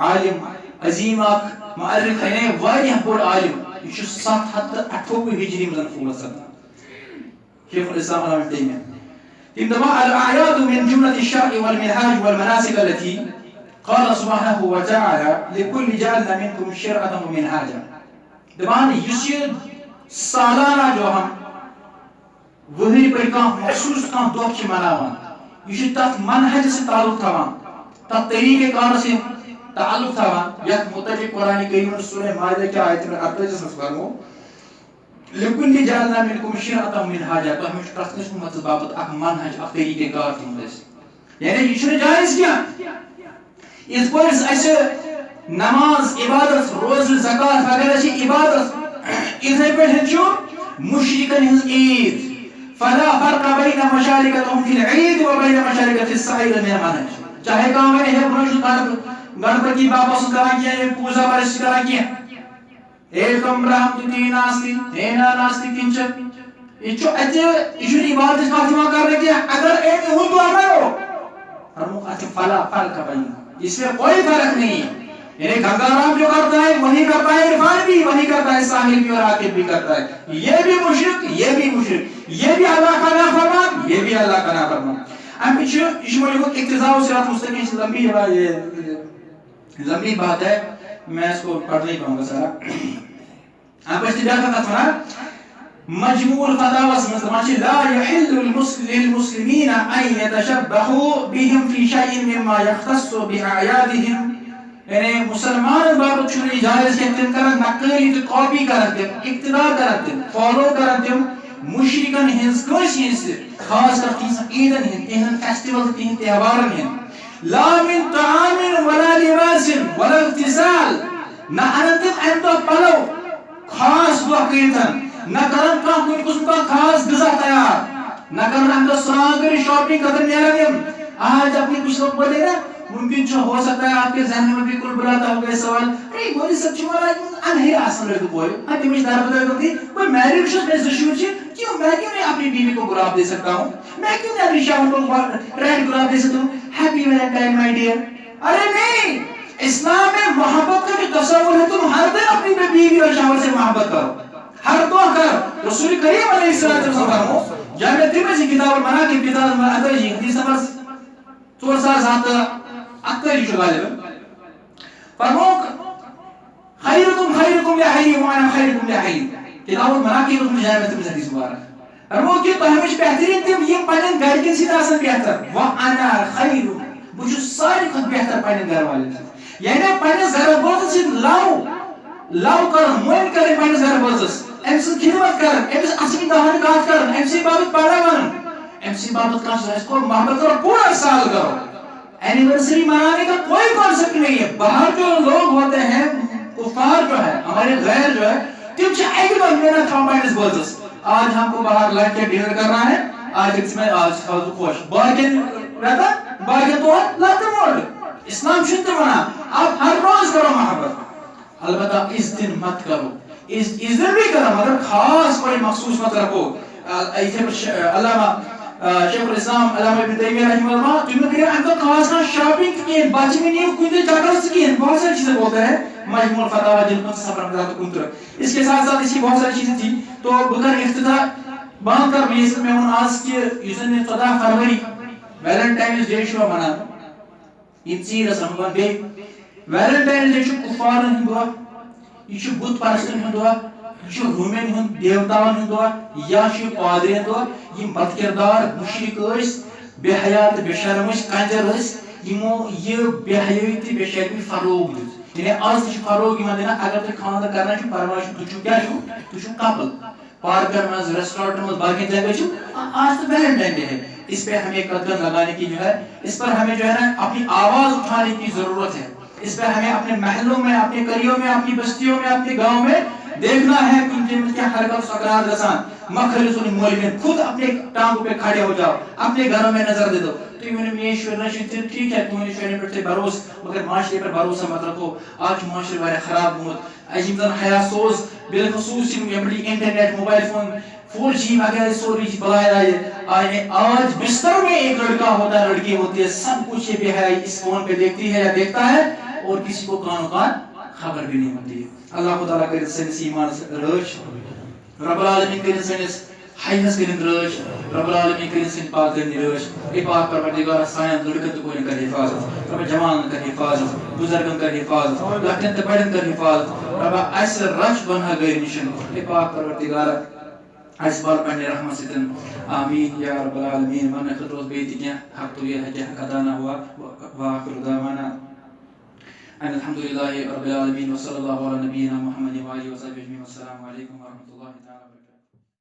عالم عظیم مؤرخ ہے واریاہ بڑ عالم یہ 728 ہجری میں فوت سپدا شیخ الاسلام ابن تیمیہ انما الاعياد من جملة الشرع والمنهاج والمناسك التي قال سبحانه وتعالى لكل جعلنا منكم شرعة ومنهاجا دبان یہ سالانہ جو ہم وہی پر کان مخصوص کان دو کی مناوان یہ تات منہج سے تعلق تھا تات طریقے کار سے تعلق تھا یک متفق قرآن کریم سورہ مائدہ کی آیت میں 48 میں فرمو لکل جعلنا منکم شرعۃ ومنہاجا تو ہمیں پرتکش مطلب بابت اک منہج اک طریقے کار تھا یعنی یہ چھنے جائز کیا اس پر ایسے نماز عبادت روز زکات وغیرہ چھ عبادت اتھے پہ چھو مشرکن ہنز عید فلا فرق بین مشارکتهم فی العید و بین مشارکت السعیر من المنہج چاہے کام ہے گنپتی باپا سے کرا کیا ہے پوزا بارش کرا کیا ایکم رحمت دی ناستی اینا ناستی کنچن یہ عبادت فاطمہ کرنے کیا اگر ایک ہوں تو ہمارو فرمو فلا فرق بین اس میں کوئی فرق نہیں ہے یعنی گنگا رام جو کرتا ہے وہی کرتا ہے عرفان بھی وہی کرتا ہے ساحل بھی اور عاقب بھی کرتا ہے یہ بھی مشرک یہ بھی مشرک یہ بھی اللہ کا نافرمان یہ بھی اللہ کا نافرمان اب اس میں کو اقتضاء صراط مستقیم لمبی بات ہے میں اس کو پڑھ نہیں پاؤں گا سارا اب اس دیکھا تھا تھوڑا مجموع الفتاوى لا يحل للمسلمين ان يتشبهوا بهم في شيء مما يختص باعيادهم یعنی مسلمان بابت چھنی جائز کہ تم کرن نقلی تو کاپی کرن تم اقتداء کرن تم فالو کرن تم مشرکن ہنز کس ہنز خاص کر تیز عیدن ہن تہن فیسٹیول تہن تہوارن ہن لا من طعام ولا لباس ولا اغتسال نہ انتم انتو پلو خاص دعا کیتن نہ کرن کان کوئی قسم کا خاص غذا تیار نہ کرن انتو سران کری شاپنگ کرن نیرن آج اپنی کچھ لوگ بولے نا ممکن جو ہو سکتا ہے آپ کے ذہن میں بھی کل بلاتا ہوگا سوال ارے بولی سب چمارا انہی آسان لڑکو کوئی ہاں تمہیں دار بتا کرتی کوئی میری وشت میں زشور چی کیوں میں کیوں نہیں اپنی بیوی کو گلاب دے سکتا ہوں میں کیوں نہیں اپنی شاور کو ریڈ گلاب دے سکتا ہوں ہیپی ویلنٹائن مائی ڈیئر ارے نہیں اسلام میں محبت کا جو تصور ہے تم ہر دن اپنی بیوی اور شاور سے محبت کرو ہر دعا کر رسول کریم علیہ السلام فرمو جامع ترمذی کتاب المناقب کتاب المعدی حدیث نمبر 4007 اکثر جو غالبا فرموک خیرکم خیرکم لحیلی وانا خیرکم لحیلی کتاب المناقب تم جامع ترمذی حدیث مبارک فرموک کہ تو ہمیش بہترین تم یہ پنن گھر کے سیدھا اصل بہتر وانا خیرکم بچو ساری خود بہتر پنن گھر والے یعنی پنن گھر والے سے لاو کر موین کریں پنن گھر والے امس خدمت کر امس اصلی دہان کات کر امس بابت پڑھا ون امس بابت کا اس کو محبت کرو پورا سال کرو اینیورسری منانے کا کوئی کانسیپٹ نہیں ہے باہر جو لوگ ہوتے ہیں کفار جو ہے ہمارے غیر جو ہے تم چاہے کہ بس میرا کمپائنس بولتس آج ہم کو باہر لنچ یا ڈنر کرنا ہے آج اس میں آج کھاؤ تو خوش باقین رہتا باقین تو لاتے موڑ اسلام شنت بنا آپ ہر روز کرو محبت البتہ اس دن مت کرو اس دن بھی کرو مگر خاص کوئی مخصوص مت رکھو علامہ شیخ الاسلام علامہ ابن تیمیہ رحمہ اللہ تمہیں کہ ان کو خاص کا شاپنگ کی بچے میں نہیں کوئی دے چاکر سکی بہت ساری چیزیں بولتے ہیں مجموع الفتاوی جلد 17 میں کنتر اس کے ساتھ ساتھ اس کی بہت ساری چیزیں تھی تو بکر افتتاح باندھ کر بھی اس میں ان آج کی یوزن نے 14 فروری ویلنٹائنز ڈے شو منا یہ چیز رسم بن گئی ویلنٹائنز ڈے شو کفارن ہندوا یہ شو بت پرستن ہندوا یہ شو رومین ہند دیوتاون ہندوا یا شو پادری ہندوا یہ بد کردار مشرک اس بے حیات بے شرم اس کنجر اس یہ بے حیاتی بے شرمی فروغ دیت یعنی آج تھی فروغ یمن دینا اگر تو خاندر کرنا چھو پرواہ چھو تو کیا چھو تو چھو کپل پارکر میں ریسٹورنٹ میں باقی جگہ چھو آج تو ویلنٹائن ڈے ہے اس پہ ہمیں قدم لگانے کی جو ہے اس پر ہمیں جو ہے نا اپنی آواز اٹھانے کی ضرورت ہے اس پہ ہمیں اپنے محلوں میں اپنے قریوں میں اپنی بستیوں میں اپنے گاؤں میں دیکھنا ہے کہ ان کے کیا حرکت سکرات گسان مخلص المولین خود اپنے ٹانگوں پہ کھڑے ہو جاؤ اپنے گھروں میں نظر دے دو تو یہ میں شورنا شنتے ٹھیک ہے تمہیں شورنے پر تے بھروس مگر معاشرے پر بھروسہ مت رکھو آج معاشرے بارے خراب ہوت عجیب تن حیا سوز بالخصوص یہ بڑی انٹرنیٹ موبائل فون 4G وغیرہ سوری بلائے آئے آج بستر میں ایک لڑکا ہوتا ہے لڑکی ہوتی ہے سب کچھ یہ بھی ہے اس فون پہ دیکھتی ہے یا دیکھتا ہے اور کسی کو کانوں کان خبر بھی نہیں ہوتی ہے اللہ تعالیٰ کرے سنس ایمان رچ رب العالمین کرے سنس حیث کرن رچ رب العالمین کرے سن پاک کرن رچ اے پاک پروردگار سائن لڑکت کو کر حفاظت رب جوان کر حفاظت بزرگن کر حفاظت لکھن تے بڑن کر حفاظت رب اس رچ بنها غیر نشن اے پاک پروردگار اس بار پنے رحمت ستن آمین یا رب العالمین من خطوز بیتی کیا حق تو یہ ہے کہ حق ادا نہ ہوا واخر دعوانا ان الحمد لله رب العالمين وصلى الله على نبينا محمد وآله وصحبه اجمعين والسلام عليكم ورحمة الله تعالى وبركاته.